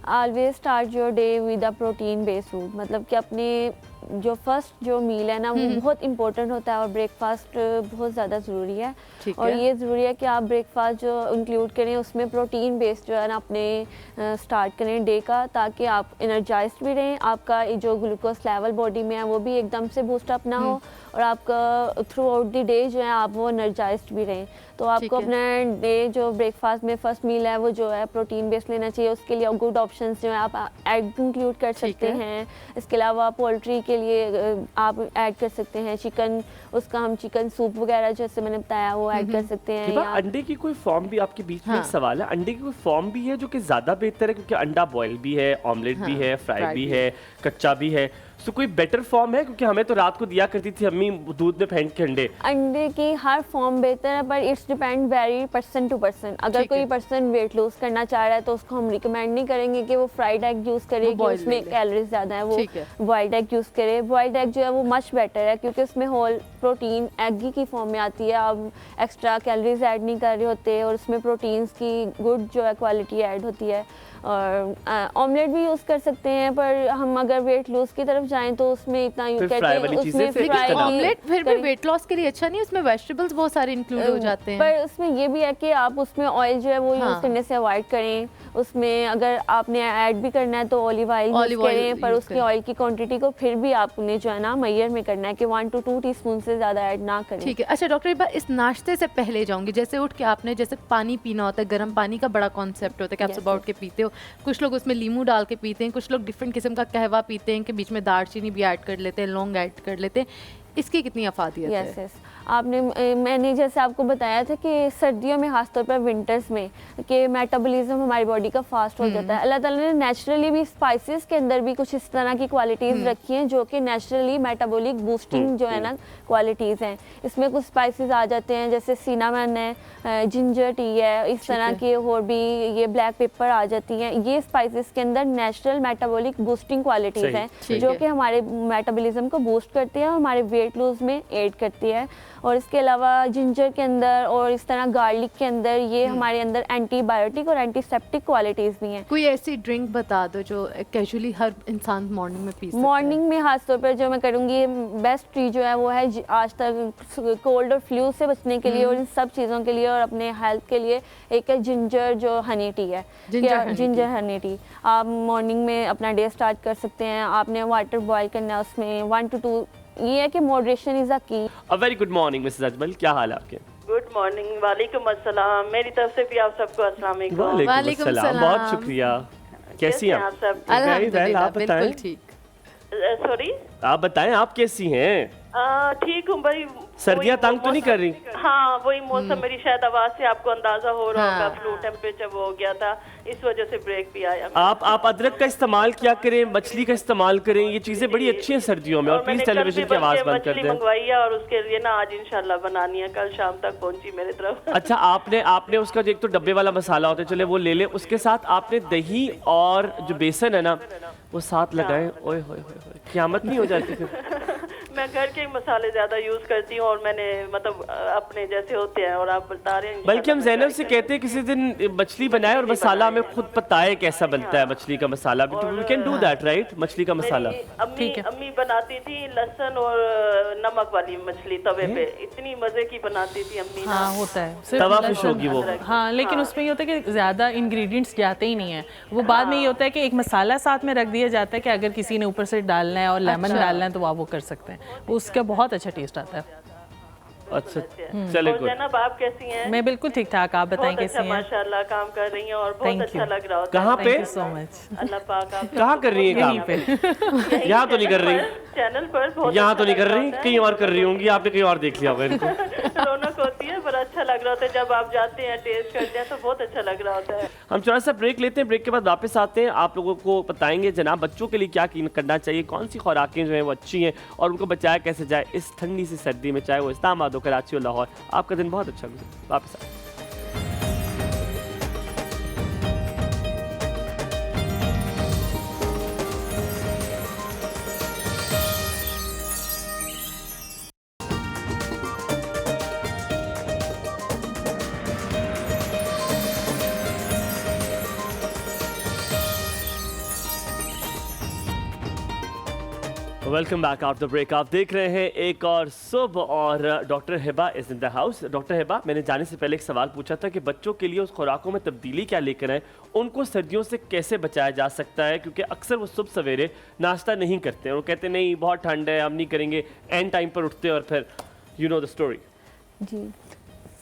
Always start your day with a protein based food, मतलब कि अपने जो फर्स्ट जो मील है ना वो बहुत इंपॉर्टेंट होता है और ब्रेकफास्ट बहुत ज़्यादा ज़रूरी है। और ये ज़रूरी है कि आप ब्रेकफास्ट जो इंक्लूड करें उसमें प्रोटीन बेस्ड जो है ना अपने स्टार्ट करें डे का, ताकि आप एनर्जाइज्ड भी रहें, आपका जो ग्लूकोज लेवल बॉडी में है वो भी एकदम से बूस्ट अप ना हो और आपका थ्रू आउट द डे जो है आप वो एनर्जाइज्ड भी रहें। तो आपको अपना डे जो ब्रेकफास्ट में फर्स्ट मील है वो जो है प्रोटीन बेस्ड लेना चाहिए। उसके लिए गुड ऑप्शंस जो है आप एग इंक्लूड कर सकते हैं। इसके अलावा पोल्ट्री के लिए आप ऐड कर सकते हैं चिकन, उसका हम चिकन सूप वगैरह जैसे मैंने बताया वो ऐड कर सकते हैं। अंडे की कोई फॉर्म भी आपके बीच में एक सवाल है, अंडे की कोई फॉर्म भी है जो कि ज्यादा बेहतर है? क्योंकि अंडा बॉयल भी है, ऑमलेट भी है, फ्राई भी है, कच्चा भी है, तो कोई बेटर फॉर्म है? क्योंकि हमें तो रात को दिया करती थी अम्मी दूध में फेंट के अंडे की हर फॉर्म बेहतर है, पर it's depend very person to person. अगर कोई पर्सन वेट लूज करना चाह रहा है तो उसको हम रिकमेंड नहीं करेंगे कि वो फ्राइड एग यूज़ करे, कि उसमें कैलोरीज ज़्यादा है, वो बॉइल्ड एग यूज़ करे। बॉइल्ड एग जो है वो मच बेटर है क्योंकि उसमें होल प्रोटीन एग ही की फॉर्म में आती है, आप एक्स्ट्रा कैलोरीज ऐड नहीं कर रहे होते और उसमें प्रोटीन्स की गुड जो है क्वालिटी ऐड होती है। और ऑमलेट भी यूज़ कर सकते हैं, पर हम अगर वेट लॉस की तरफ जाएं तो उसमें इतना कहते हैं उसमें फ्राई ऑमलेट फिर भी वेट लॉस के लिए अच्छा नहीं, उसमें वेजिटेबल्स बहुत सारे इंक्लूड हो जाते हैं। पर उसमें ये भी है कि आप उसमें ऑयल जो है वो यूज़ करने से अवॉइड करें। उसमें अगर आपने ऐड भी करना है तो ऑलिव ऑयल यूज़ करें, पर उसकी ऑयल की क्वांटिटी को फिर भी आपने जो है ना मैयर में करना है कि 1 to 2 टीस्पून से ज़्यादा ऐड ना करें। ठीक है। अच्छा डॉक्टर, इस नाश्ते से पहले जाऊंगी, जैसे उठ के आपने जैसे पानी पीना होता है, गर्म पानी का बड़ा कॉन्सेप्ट होता है कि आप सुबह उठ के पीते हो, कुछ लोग उसमें नींबू डाल के पीते हैं, कुछ लोग डिफरेंट किस्म का कहवा पीते हैं कि बीच में दालचीनी भी ऐड कर लेते हैं, लौंग ऐड कर लेते हैं, इसकी कितनी अफादियत है? यस मैंने जैसे आपको बताया था कि सर्दियों में खासतौर पर विंटर्स में कि मेटाबॉलिज्म हमारी बॉडी का फास्ट हो जाता है। अल्लाह ताला ने नेचुरली भी स्पाइसेस के अंदर भी कुछ इस तरह की क्वालिटीज़ रखी हैं जो कि नेचुरली मेटाबॉलिक बूस्टिंग जो है ना क्वालिटीज़ हैं। इसमें कुछ स्पाइसेस आ जाते हैं जैसे सिनामन है, जिंजर टी है, इस तरह के और भी ये ब्लैक पेपर आ जाती हैं। ये स्पाइसेस के अंदर नेचुरल मेटाबॉलिक बूस्टिंग क्वालिटीज़ हैं जो कि हमारे मेटाबॉलिज्म को बूस्ट करती है और हमारे वेट लॉस में एड करती है। और इसके अलावा जिंजर के अंदर और इस तरह गार्लिक के अंदर ये हमारे अंदर एंटीबायोटिक और एंटीसेप्टिक क्वालिटीज़ भी हैं। कोई ऐसी ड्रिंक बता दो जो कैजुअली हर इंसान मॉर्निंग में पी सकता है? मॉर्निंग में खासतौर पर जो मैं करूँगी बेस्ट टी जो है वो है आज तक कोल्ड और फ्लू से बचने के लिए और इन सब चीज़ों के लिए और अपने हेल्थ के लिए एक है जिंजर जो हनी टी है, जिंजर हनी टी। आप मॉर्निंग में अपना डे स्टार्ट कर सकते हैं। आपने वाटर बॉयल करना है, उसमें 1 to 2, ये है कि मॉडरेशन इज अ की। अ very good morning Mrs Ajmal, क्या हाल है आपके? गुड मॉर्निंग, वालेकुम अस्सलाम। मेरी तरफ से भी आप सबको अस्सलाम वालेकुम। वालेकुम सलाम। बहुत शुक्रिया। कैसी हैं आप? सब अल्हम्दुलिल्लाह, आप बताएं। बिल्कुल ठीक। सॉरी, आप बताएं आप कैसी हैं? ठीक हूँ भाई। सर्दियाँ तंग तो नहीं कर रही? हाँ, वही मौसम, मेरी शायद आवाज से आपको अंदाजा हो रहा होगा, फ्लू टेम्परेचर वो हो गया था, इस वजह से ब्रेक भी आया। आप अदरक का इस्तेमाल किया करें, मछली का इस्तेमाल करें, ये चीजें बड़ी अच्छी हैं सर्दियों में। और प्लीज टेलीविजन की आवाज बंद कर दें। मंगवाई है और उसके लिए ना आज इंशाल्लाह बनानी है, कल शाम तक पहुंची मेरी तरफ। अच्छा, आपने उसका जो एक तो डब्बे वाला मसाला होता है, चले वो ले ले, उसके साथ आपने दही और जो बेसन है ना वो साथ लगाए, ओए होए होए, क़यामत नहीं हो जाती फिर? मैं घर के मसाले ज्यादा यूज करती हूँ, और मैंने मतलब अपने जैसे होते हैं, और आप बता रहे हैं। बल्कि हम जैनब से कहते हैं किसी दिन मछली बनाए और मसाला हमें खुद पता है कैसा बनता है मछली का मसाला, we can do that right, मछली का मसाला। अम्मी बनाती थी लहसुन और नमक वाली मछली तवे पे, इतनी मजे की बनाती थी अम्मी। हाँ होता है, तवा फिश होगी वो। हाँ, लेकिन उसमें ये होता है कि ज्यादा इंग्रेडिएंट्स जाते ही नहीं है, वो बाद में ये होता है कि एक मसाला साथ में रख दिया जाता है कि अगर किसी ने ऊपर से डालना है और लेमन डालना है तो आप वो कर सकते हैं, उसका बहुत अच्छा टेस्ट आता है। अच्छा चले गुड। जनाब आप कैसी हैं? मैं बिल्कुल ठीक ठाक, आप बताएं कैसी हैं? माशाल्लाह काम कर रही हैं और बहुत अच्छा लग रहा होता है। कहाँ पे? So much. अल्लाह पाक आप कहाँ कर रही है काम पे? यहाँ तो नहीं कर रही, चैनल पर बहुत यहाँ तो नहीं कर रही, कहीं और कर रही होंगी, आपने कहीं और देख लिया होगा इनको। रौनक होती है, पर अच्छा लग रहा होता है जब आप जाते हैं टेस्ट करते हैं तो बहुत अच्छा लग रहा होता है। हम थोड़ा सा ब्रेक लेते हैं, ब्रेक के बाद वापस आते हैं, आप लोगों को बताएंगे जनाब बच्चों के लिए क्या करना चाहिए, कौन सी खुराकें जो हैं वो अच्छी हैं और उनको बचाया कैसे जाए इस ठंडी सी सर्दी में, चाहे वो इस्लामाबाद हो, कराची हो, लाहौर। आपका दिन बहुत अच्छा गुजरे। वापस आए। Welcome back after break. आप देख रहे हैं एक और सुबह और doctor Hiba is in the house. Doctor Hiba, मैंने जाने से पहले एक सवाल पूछा था कि बच्चों के लिए उस खुराकों में तब्दीली क्या लेकर आए, उनको सर्दियों से कैसे बचाया जा सकता है, क्योंकि अक्सर वो सुबह सवेरे नाश्ता नहीं करते हैं, वो कहते नहीं बहुत ठंड है हम नहीं करेंगे, एंड टाइम पर उठते और फिर यू नो द स्टोरी। जी,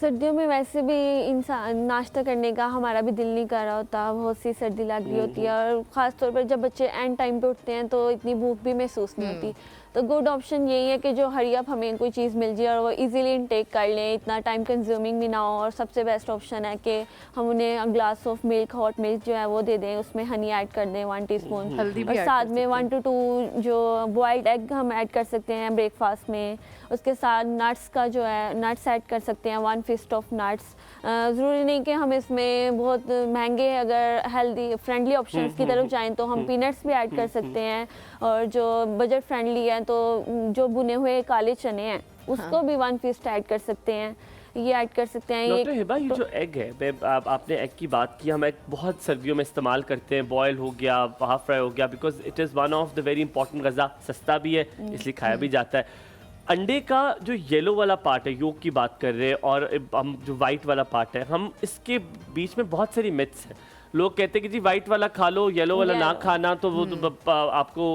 सर्दियों में वैसे भी इंसान नाश्ता करने का हमारा भी दिल नहीं कर रहा होता, बहुत सी सर्दी लग रही होती है, और ख़ास तौर पर जब बच्चे एंड टाइम पे उठते हैं तो इतनी भूख भी महसूस नहीं होती। तो गुड ऑप्शन यही है कि जो हरी अप हमें कोई चीज़ मिल जाए और वो इजीली इनटेक कर लें, इतना टाइम कंज्यूमिंग भी ना हो। और सबसे बेस्ट ऑप्शन है कि हम उन्हें glass of milk, hot milk जो है वो दे दें, उसमें हनी ऐड कर दें 1 टीस्पून, और साथ में 1 to 2 जो बॉइल्ड एग हम ऐड कर सकते हैं ब्रेकफास्ट में। उसके साथ नट्स का जो है नट्स ऐड कर सकते हैं, 1 फिस्ट ऑफ नट्स। ज़रूरी नहीं कि हम इसमें बहुत महंगे, अगर हेल्दी फ्रेंडली ऑप्शंस की तरफ जाएं तो हम पीनट्स भी ऐड कर सकते हैं, और जो बजट फ्रेंडली है तो जो बुने हुए काले चने हैं उसको भी 1 फिस्ट ऐड कर सकते हैं, ये ऐड कर सकते हैं। डॉक्टर हिबा, ये जो एग है, आपने एग की बात की, हम एग बहुत सर्दियों में इस्तेमाल करते हैं, बॉयल हो गया, हाफ फ्राई हो गया, because it is one of the very important गज़ा, सस्ता भी है इसलिए खाया भी जाता है। अंडे का जो येलो वाला पार्ट है, योक की बात कर रहे हैं, और हम जो वाइट वाला पार्ट है, हम इसके बीच में बहुत सारी मिथ्स हैं। लोग कहते हैं कि जी वाइट वाला खा लो, येलो वाला ना खाना, तो वो तो आपको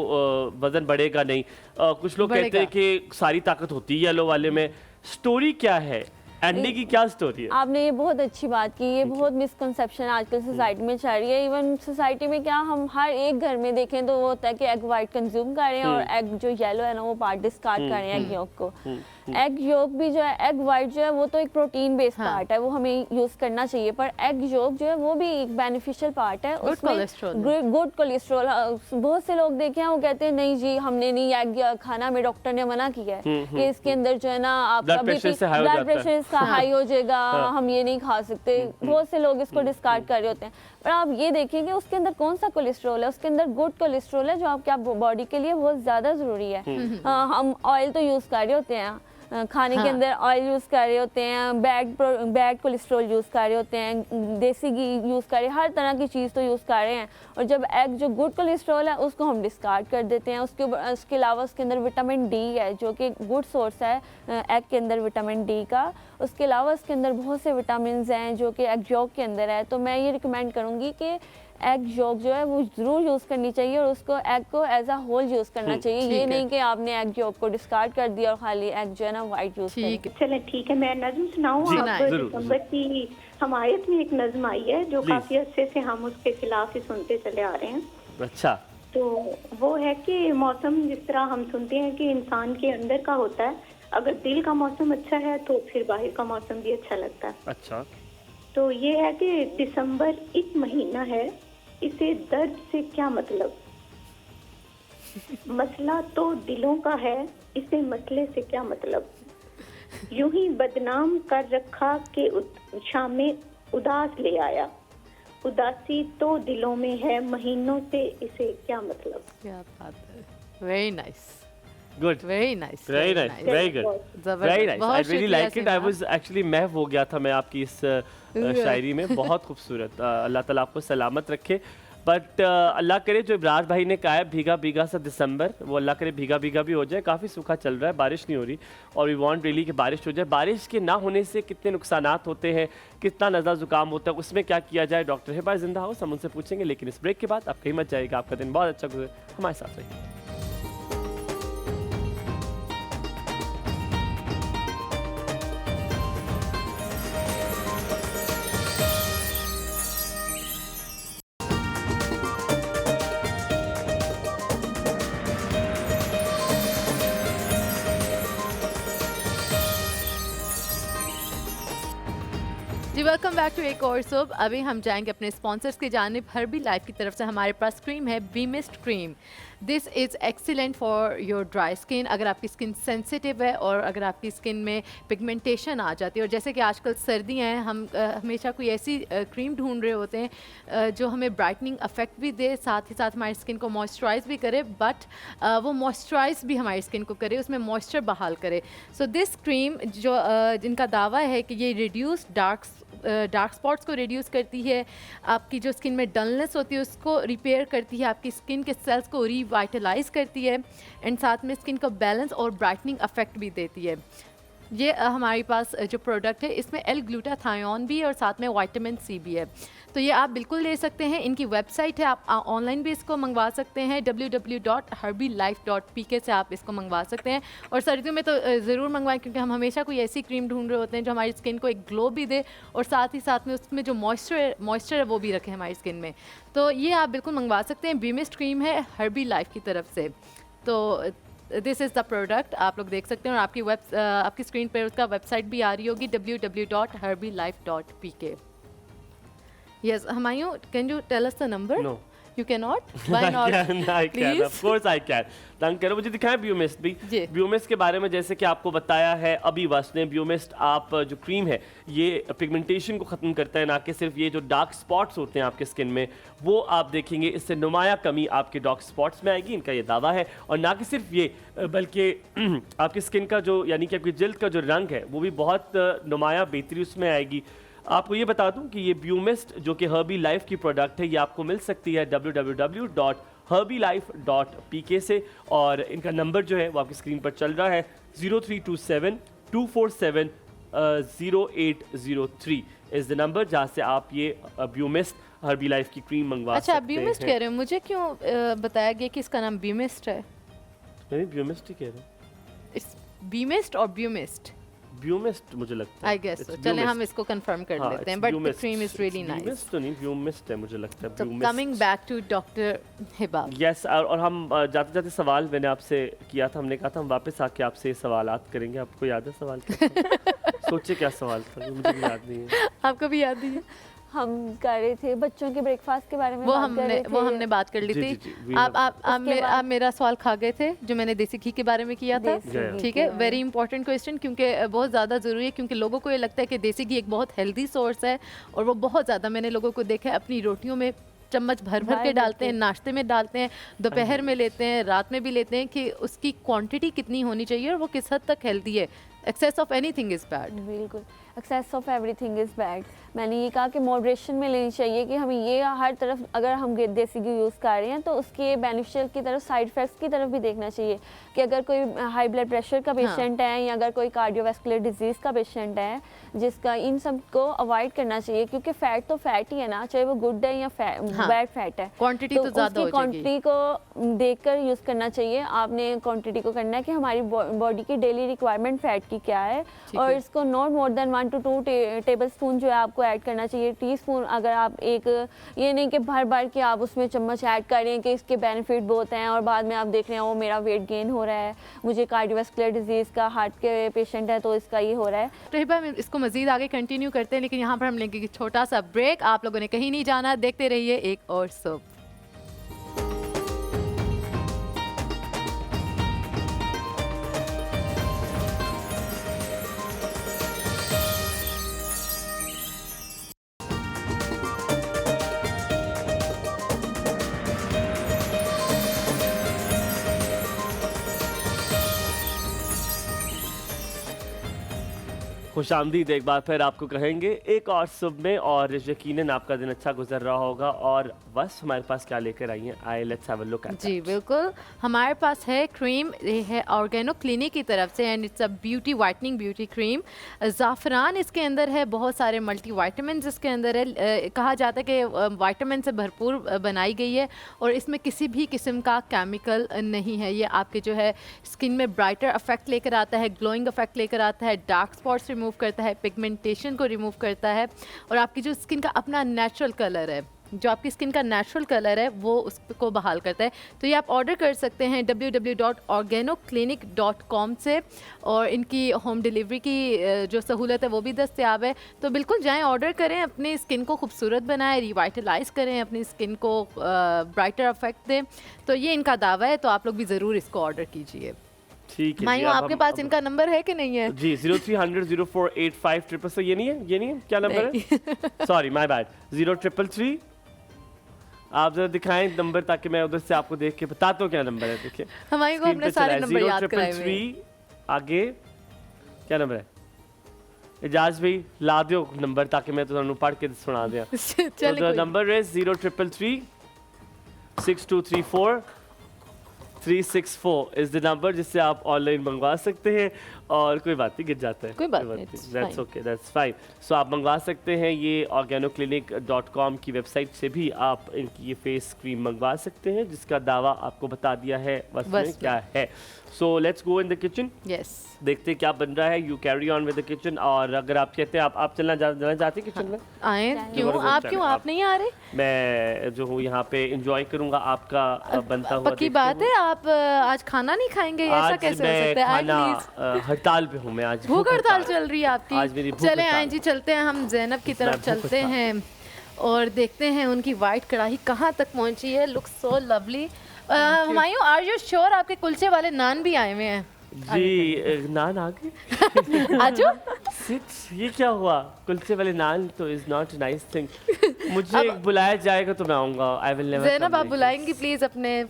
वजन बढ़ेगा नहीं। कुछ लोग कहते हैं कि सारी ताकत होती है येलो वाले में। स्टोरी क्या है, अंडे की क्या स्टोरी है? आपने ये बहुत अच्छी बात की, ये बहुत मिसकंसेप्शन आजकल सोसाइटी में चल रही है। इवन सोसाइटी में क्या, हम हर एक घर में देखें तो वो होता है कि एग वाइट कंज्यूम कर रहे हैं और एग जो येलो है ना वो पार्ट डिस्कार्ड कर रहे हैं एग योक को। एग योक भी जो है, एग वाइट जो है वो तो एक प्रोटीन बेस्ड पार्ट है, वो हमें यूज़ करना चाहिए, पर एग योक जो है वो भी एक बेनिफिशियल पार्ट है, उसमें गुड कोलेस्ट्रॉल। बहुत से लोग देखे हैं वो कहते हैं नहीं जी हमने नहीं एग खाना, हमें डॉक्टर ने मना किया है कि इसके अंदर जो है ना आपका ब्लड प्रेशर इसका हाई हो जाएगा, हम ये नहीं खा सकते। बहुत से लोग इसको डिस्कार्ड कर रहे होते हैं, पर आप ये देखिए कि उसके अंदर कौन सा कोलेस्ट्रॉल है, उसके अंदर गुड कोलेस्ट्रॉल है जो आपके बॉडी के लिए बहुत ज़्यादा ज़रूरी है। हम ऑयल तो यूज़ कर रहे होते हैं, खाने के अंदर ऑयल यूज़ कर रहे होते हैं, बैड कोलेस्ट्रॉल यूज़ कर रहे होते हैं, देसी घी यूज़ कर रहे हैं, हर तरह की चीज़ तो यूज़ कर रहे हैं, और जब एग जो गुड कोलेस्ट्रॉल है उसको हम डिस्कार्ड कर देते हैं। उसके अलावा उसके अंदर विटामिन डी है जो कि गुड सोर्स है एग के अंदर विटामिन डी का। उसके अलावा उसके अंदर बहुत से विटामिन हैं जो कि एग योक के अंदर है। तो मैं ये रिकमेंड करूँगी कि एग योक जो है वो ज़रूर यूज़ करनी चाहिए, और उसको एग को एज अ होल यूज़ करना चाहिए। ये नहीं कि आपने एग योक को डिस्कार्ड कर दिया और खाली एग जो है ना वाइट यूज़ करें। चलें ठीक है, मैं नज़्म सुनाऊँ। आप दिसंबर की हमायत में एक नज़्म आई है जो काफ़ी अच्छे से हम उसके खिलाफ ही सुनते चले आ रहे हैं। अच्छा, तो वो है कि मौसम जिस तरह हम सुनते हैं कि इंसान के अंदर का होता है, अगर दिल का मौसम अच्छा है तो फिर बाहर का मौसम भी अच्छा लगता है। अच्छा, तो ये है कि दिसंबर एक महीना है, इसे दर्द से क्या मतलब, मसला तो दिलों का है, इसे मसले से क्या मतलब, यूं ही बदनाम कर रखा के शामे उदास ले आया, उदासी तो दिलों में है, महीनों से इसे क्या मतलब। क्या बात है, very nice. Good. Very nice. Very nice. Very good. जबरदस्त, Very nice. I बहुत really शुक्रिया like it. I Simba. was actually मैं हो गया था मैं आपकी इस शायरी में, बहुत खूबसूरत। अल्लाह ताला आपको सलामत रखे। बट अल्लाह करे जो इब्रार भाई ने कहा है भीगा भीगा सा दिसंबर, वो अल्लाह करे भीगा भीगा भी हो जाए। काफ़ी सूखा चल रहा है, बारिश नहीं हो रही और वी वांट रियली कि बारिश हो जाए। बारिश के ना होने से कितने नुकसानात होते हैं, कितना नज़ा ज़ुकाम होता है, उसमें क्या किया जाए। डॉक्टर हिबा जिंदा हाउस, हम उनसे पूछेंगे, लेकिन इस ब्रेक के बाद आप कहीं मत जाइएगा। आपका दिन बहुत अच्छा गुजरे, हमारे साथ रहिए। जी वेलकम बैक टू एक और सोप। अभी हम जाएंगे अपने स्पॉन्सर्स की जानिब। हर्बी लाइफ की तरफ से हमारे पास क्रीम है बीमिस्ट cream. This is excellent for your dry skin. अगर आपकी स्किन सेंसिटिव है और अगर आपकी स्किन में पिगमेंटेशन आ जाती है, और जैसे कि आजकल सर्दियाँ हैं, हम हमेशा कोई ऐसी क्रीम ढूंढ रहे होते हैं जो हमें ब्राइटनिंग इफेक्ट भी दे, साथ ही साथ हमारी स्किन को मॉइस्चराइज भी करे, बट वो मॉइस्चराइज भी हमारी स्किन को करे, उसमें मॉइस्चर बहाल करे। सो दिस क्रीम जो जिनका दावा है कि ये रिड्यूस डार्क स्पॉट्स को रिड्यूस करती है, आपकी जो स्किन में डलनेस होती है उसको रिपेयर करती है, आपकी स्किन के सेल्स को रिवाइटलाइज करती है, एंड साथ में स्किन को बैलेंस और ब्राइटनिंग इफेक्ट भी देती है। ये हमारे पास जो प्रोडक्ट है इसमें एल ग्लूटाथायोन भी है और साथ में विटामिन सी भी है। तो ये आप बिल्कुल ले सकते हैं। इनकी वेबसाइट है, आप ऑनलाइन भी इसको मंगवा सकते हैं, www.herbylife.pk से आप इसको मंगवा सकते हैं। और सर्दियों में तो ज़रूर मंगवाएं, क्योंकि हम हमेशा कोई ऐसी क्रीम ढूंढ रहे होते हैं जो हमारी स्किन को एक ग्लो भी दे और साथ ही साथ में उसमें जो मॉइस्चर है वो भी रखे हमारी स्किन में। तो ये आप बिल्कुल मंगवा सकते हैं। बीमिस्ट क्रीम है हर्बी लाइफ की तरफ से। तो दिस इज़ द प्रोडक्ट, आप लोग देख सकते हैं। और आपकी स्क्रीन पर उसका वेबसाइट भी आ रही होगी, www.herbylife.pk। Yes, Humayun, can you tell us the number? No. You cannot? Why not? I can, of course I can. तंग करो, मुझे दिखाएं ब्यूमिस्ट भी। ब्यूमिस्ट के बारे में जैसे कि आपको बताया है अभी बस ने, ब्यूमिस्ट आप जो क्रीम है ये पिगमेंटेशन को ख़त्म करता है, ना कि सिर्फ ये जो डार्क स्पॉट्स होते हैं आपके स्किन में वो आप देखेंगे इससे नुमाया कमी आपके डार्क स्पॉट्स में आएगी, इनका ये दावा है। और ना कि सिर्फ ये बल्कि आपकी स्किन का जो यानी कि आपकी जल्द का जो रंग है वो भी बहुत नुमाया बेहतरी उसमें आएगी। आपको ये बता दूं कि ये ब्यूमिस्ट जो कि हर्बी लाइफ की प्रोडक्ट है, ये आपको मिल सकती है www.herbylife.pk से। और इनका नंबर जो है वो आपकी स्क्रीन पर चल रहा है 032724700803 इज़ द नंबर, जहाँ से आप ये ब्यूमिस्ट हर्बी लाइफ की क्रीम मंगवा सकते हैं। अच्छा, ब्यूमिस्ट कह रहे हो, मुझे क्यों बताया गया कि इसका नाम ब्यूमिस्ट है? नहीं, ब्यूमिस्ट ही कह रहे हैं। बीमिस्ट और ब्यूमिस्ट? ब्यूमिस्ट मुझे लगता है। I guess so. चलें हम इसको कंफर्म कर लेते हैं, but the cream is really nice. ब्यूमिस्ट तो नहीं, ब्यूमिस्ट है मुझे लगता है। तो coming back to doctor Hiba. Yes, और हम जाते जाते सवाल मैंने आपसे किया था, हमने कहा था हम वापस आके आपसे सवालात करेंगे। आपको याद है सवाल क्या था? सोचे क्या सवाल था, मुझे भी याद नहीं है। आपको भी याद नहीं है? हम कर रहे थे बच्चों के ब्रेकफास्ट के बारे में, वो हमने बात कर ली थी। आप मेरा सवाल खा गए थे जो मैंने देसी घी के बारे में किया था। ठीक है, वेरी इंपॉर्टेंट क्वेश्चन, क्योंकि बहुत ज़्यादा ज़रूरी है, क्योंकि लोगों को ये लगता है कि देसी घी एक बहुत हेल्दी सोर्स है, और वो बहुत ज़्यादा, मैंने लोगों को देखा है अपनी रोटियों में चम्मच भर भर के डालते हैं, नाश्ते में डालते हैं, दोपहर में लेते हैं, रात में भी लेते हैं, कि उसकी क्वांटिटी कितनी होनी चाहिए और वो किस हद तक हेल्दी है। Excess of anything is bad. बिल्कुल, excess of everything is bad. मैंने ये कहा कि मॉडरेशन में लेनी चाहिए, कि हमें ये हर तरफ, अगर हम देसी घी यूज़ कर रहे हैं तो उसके बेनिफिशियल की तरफ, साइड इफ़ेक्ट्स की तरफ भी देखना चाहिए। कि अगर कोई हाई ब्लड प्रेशर का पेशेंट है, या अगर कोई कार्डियोवैस्कुलर डिजीज़ का पेशेंट है, जिसका इन सब को अवॉइड करना चाहिए, क्योंकि फ़ैट तो फैट ही है ना, चाहे वो गुड है या बैड फैट है। क्वांटिटी तो ज़्यादा हो जाएगी, क्वांटिटी को देखकर यूज़ करना चाहिए। आपने क्वांटिटी को करना है कि हमारी बॉडी की डेली रिक्वायरमेंट फ़ैट की क्या है, और इसको not more than 1 to 2 table spoon जो है आपको ऐड करना चाहिए। टीस्पून अगर आप एक, ये नहीं कि भर भर के आप उसमें चम्मच ऐड कर रहे हैं कि इसके बेनिफिट बहुत हैं, और बाद में आप देख रहे हैं वो मेरा वेट गेन हो रहा है, मुझे कार्डियोवैस्कुलर डिजीज़ का, हार्ट के पेशेंट है तो इसका ये हो रहा है। तो हिबा, इसको मज़ीद आगे कंटिन्यू करते हैं, लेकिन यहाँ पर हम लेंगे छोटा सा ब्रेक। आप लोगों ने कहीं नहीं जाना, देखते रहिए एक और सोप। खुशामदीद एक बार फिर आपको कहेंगे एक और सुबह में, और यकीनन आपका दिन अच्छा गुजर रहा होगा। और बस हमारे पास क्या लेकर आई हैं, I let's have a look at जी बिल्कुल, हमारे पास है क्रीम, ये है ऑर्गेनो क्लिनिक की तरफ से, and it's a beauty whitening beauty cream. ज़ाफ़रान इसके अंदर है, बहुत सारे मल्टी वाइटामिन इसके अंदर है। कहा जाता है कि वाइटामिन से भरपूर बनाई गई है और इसमें किसी भी किस्म का केमिकल नहीं है। ये आपके जो है स्किन में ब्राइटर इफेक्ट लेकर आता है, ग्लोइंग इफेक्ट लेकर आता है, डार्क स्पॉट्स रिमूव करता है, पिगमेंटेशन को रिमूव करता है, और आपकी जो स्किन का अपना नेचुरल कलर है, जो आपकी स्किन का नेचुरल कलर है वो उसको बहाल करता है। तो ये आप ऑर्डर कर सकते हैं www.organoclinic.com से, और इनकी होम डिलीवरी की जो सहूलत है वो भी दस्तयाब है। तो बिल्कुल जाएं, ऑर्डर करें, अपनी स्किन को खूबसूरत बनाएं, रिवाइटलाइज करें, अपनी स्किन को ब्राइटर इफेक्ट दें। तो ये इनका दावा है, तो आप लोग भी ज़रूर इसको ऑर्डर कीजिए। ठीक है। मायूं, आपके पास इनका नंबर है कि नहीं है? जी 03000485 ये नहीं है क्या नंबर है? सॉरी माय बैड, 0333 आप जरा दिखाएं नंबर ताकि मैं उधर से आपको देख के बताता हूँ क्या नंबर है। देखिए हमारे को अपने सारे नंबर याद कराए हुए हैं। आगे क्या नंबर है? इजाज भाई ला दो नंबर ताकि मैं तुहानू पढ़ के सुना दिया। तो नंबर है 0333 6234 364 इज द नंबर जिससे आप ऑनलाइन मंगवा सकते हैं। और कोई बात नहीं, गिर जाता है, कोई बात नहीं, दैट्स ओके, दैट्स फाइन। सो आप मंगवा सकते हैं, ये organoclinic.com की वेबसाइट से भी आप इनकी ये फेस क्रीम मंगवा सकते हैं, जिसका दावा आपको बता दिया है बस में क्या है। So let's go in the kitchen. Yes, देखते हैं क्या बन रहा है। You carry on with the kitchen. और अगर आप कहते हैं आप जाना चाहते हैं किचन में, आए क्यों आप नहीं आ रहे? मैं जो हूँ यहाँ पे एंजॉय करूंगा आपका बनता हुआ। पक्की बात है, आप आज खाना नहीं खाएंगे? ऐसा कैसे हो सकता है? हड़ताल पे हूँ मैं आज, भूख हड़ताल चल रही है आपकी? आज मेरी भूख चले हड़ताल। आए जी, चलते हैं हम ज़ैनब की तरफ चलते हैं और देखते हैं उनकी वाइट कढ़ाई कहाँ तक पहुँची है। Look so lovely. Humayun, are you sure आपके कुलचे वाले नान भी आए हुए हैं? जी नान आ गए। आजो ये क्या हुआ? कुलचे वाले नान तो इज नॉट नाइस थिंग। मुझे बुलाया जाएगा तो मैं आऊंगा। I will never. ज़ैनब आप बुलाएंगी प्लीज अपने?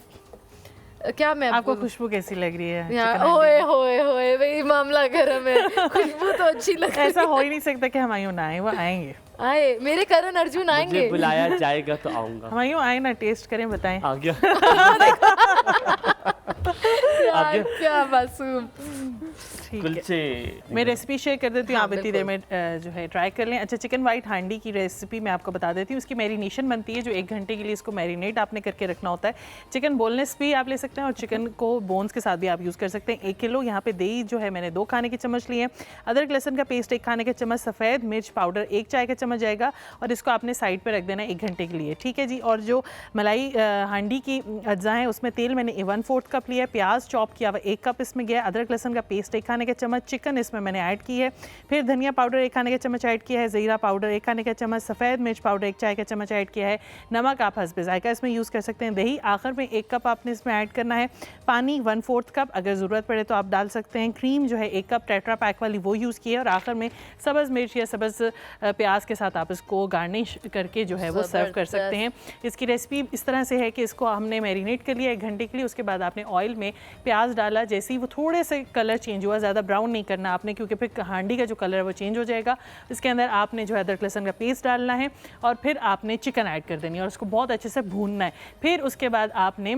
क्या मैं आपको खुशबू कैसी लग रही है? यार ओए होए होए भाई, मामला गर्म है। खुशबू तो अच्छी लग रही है। ऐसा हो ही नहीं सकता कि हुमायूं ना आए, वो आएंगे। आए मेरे करण अर्जुन आएंगे। मुझे बुलाया जाएगा तो आऊंगा। हुमायूं आए ना, टेस्ट करें, बताएं। आ गया। यार क्या मासूम। कुलचे मैं रेसिपी शेयर कर देती हूँ, आप इतनी देर में जो है ट्राई कर लें। अच्छा, चिकन वाइट हांडी की रेसिपी मैं आपको बता देती हूँ। उसकी मैरिनेशन बनती है, जो 1 घंटे के लिए इसको मैरिनेट आपने करके रखना होता है। चिकन बोनलेस भी आप ले सकते हैं और चिकन को बोन्स के साथ भी आप यूज़ कर सकते हैं। 1 किलो यहाँ पे दही जो है मैंने 2 खाने के चम्मच लिए हैं। अदरक लहसुन का पेस्ट 1 खाने का चम्मच, सफ़ेद मिर्च पाउडर 1 चाय का चम्मच जाएगा, और इसको आपने साइड पर रख देना है 1 घंटे के लिए। ठीक है जी। और जो मलाई हांडी की अज्जा हैं उसमें तेल मैंने 1/4 कप लिया है, प्याज चॉप किया हुआ 1 कप इसमें गया, अदरक लहसुन का पेस्ट 1 खाने का चम्मच, चिकन इसमें मैंने ऐड की है, फिर धनिया पाउडर 1 खाने का चम्मच ऐड किया है, ज़ीरा पाउडर 1 खाने का चम्मच, सफ़ेद मिर्च पाउडर 1 चाय का चम्मच ऐड किया है, नमक आप हस्बे ज़ायका इसमें यूज़ कर सकते हैं। दही आखिर में 1 कप आपने इसमें ऐड करना है, पानी 1/4 कप, अगर ज़रूरत पड़े तो आप डाल सकते हैं। क्रीम जो है 1 कप टेट्रा पैक वाली वो यूज़ की है, और आखिर में सब्ज़ मिर्च या सब्ज़ प्याज के साथ आप इसको गार्निश करके जो है वो सर्व कर सकते हैं। इसकी रेसिपी इस तरह से है कि इसको हमने मैरिनेट कर लिया 1 घंटे के लिए, उसके बाद आपने ऑयल में प्याज डाला, जैसे ही वो थोड़े से कलर चेंज हुआ, ज़्यादा ब्राउन नहीं करना आपने क्योंकि फिर हांडी का जो कलर है वो चेंज हो जाएगा। इसके अंदर आपने जो है अदरक लहसुन का पेस्ट डालना है, और फिर आपने चिकन ऐड कर देनी है और उसको बहुत अच्छे से भूनना है। फिर उसके बाद आपने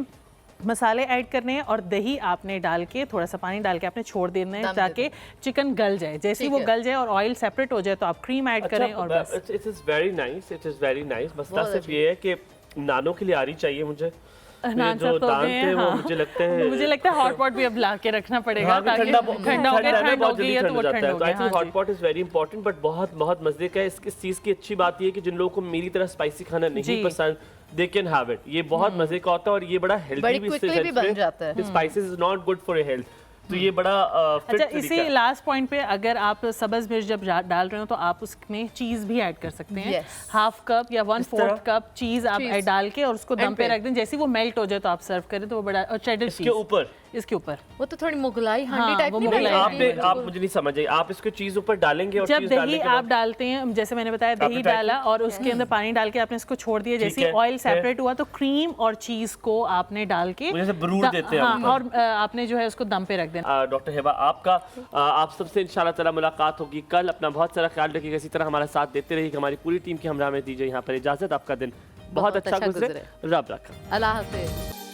मसाले ऐड करने हैं, और दही आपने डाल के थोड़ा सा पानी डाल के आपने छोड़ देना है ताकि चिकन गल जाए। जैसे ही वो गल जाए और ऑयल सेपरेट हो जाए तो आप क्रीम ऐड करें। और बस it is very nice, it is very nice. मसला सिर्फ ये है कि नानों के लिए आ रही चाहिए मुझे। नान जो दान थे वो मुझे लगता है हॉट पॉट भी अब ला के रखना पड़ेगा ताकि ठंडा हो जल्दी ठंड हो जाता है। तो I think hot pot is very important, but बहुत बहुत मजे का है। इस चीज की अच्छी बात ये है कि जिन लोगों को मेरी तरह स्पाइसी खाना नहीं पसंद, दे कैन हैव इट। ये बहुत मजे का होता है और ये बड़ा हेल्दी भी बन जाता है। Spices is not good for your health, तो ये बड़ा अच्छा, इसी लास्ट पॉइंट पे अगर आप सब्ज़ मिर्च जब डाल रहे हो तो आप उसमें चीज़ भी ऐड कर सकते हैं। हाफ कप या 1/4 कप चीज़ आप डाल के और उसको दम पे रख दें। जैसे वो मेल्ट हो जाए तो आप सर्व करें तो वो बड़ा। और चेडर इसके ऊपर इसके ऊपर। वो तो थोड़ी मुगलाई हांडी हाँ, टाइप वो नहीं मुगलाई बनी? हांडी। आप मुझे नहीं समझ आई, आप इसको चीज ऊपर डालेंगे और जब चीज डालने दही के आप बाद डालते हैं, जैसे मैंने बताया दही आपने डाला और उसके अंदर पानी डाल के आपने इसको छोड़ दिया, जैसे है, ऑयल फिर? सेपरेट हुआ तो क्रीम और चीज को आपने डाल के मुझे से बरूर देते हैं हाँ, ऊपर। और आपने जो है उसको दम पे रख देना। डॉक्टर हिबा आपका आप सबसे इंशाल्लाह ताला मुलाकात होगी कल। अपना बहुत सारा ख्याल रखिएगा, इसी तरह हमारा साथ देते रहिएगा। हमारी पूरी टीम की हमरा में दीजिए यहाँ पर इजाजत। आपका दिन बहुत अच्छा गुजरे। रब रखा। अल्लाह हाफिज।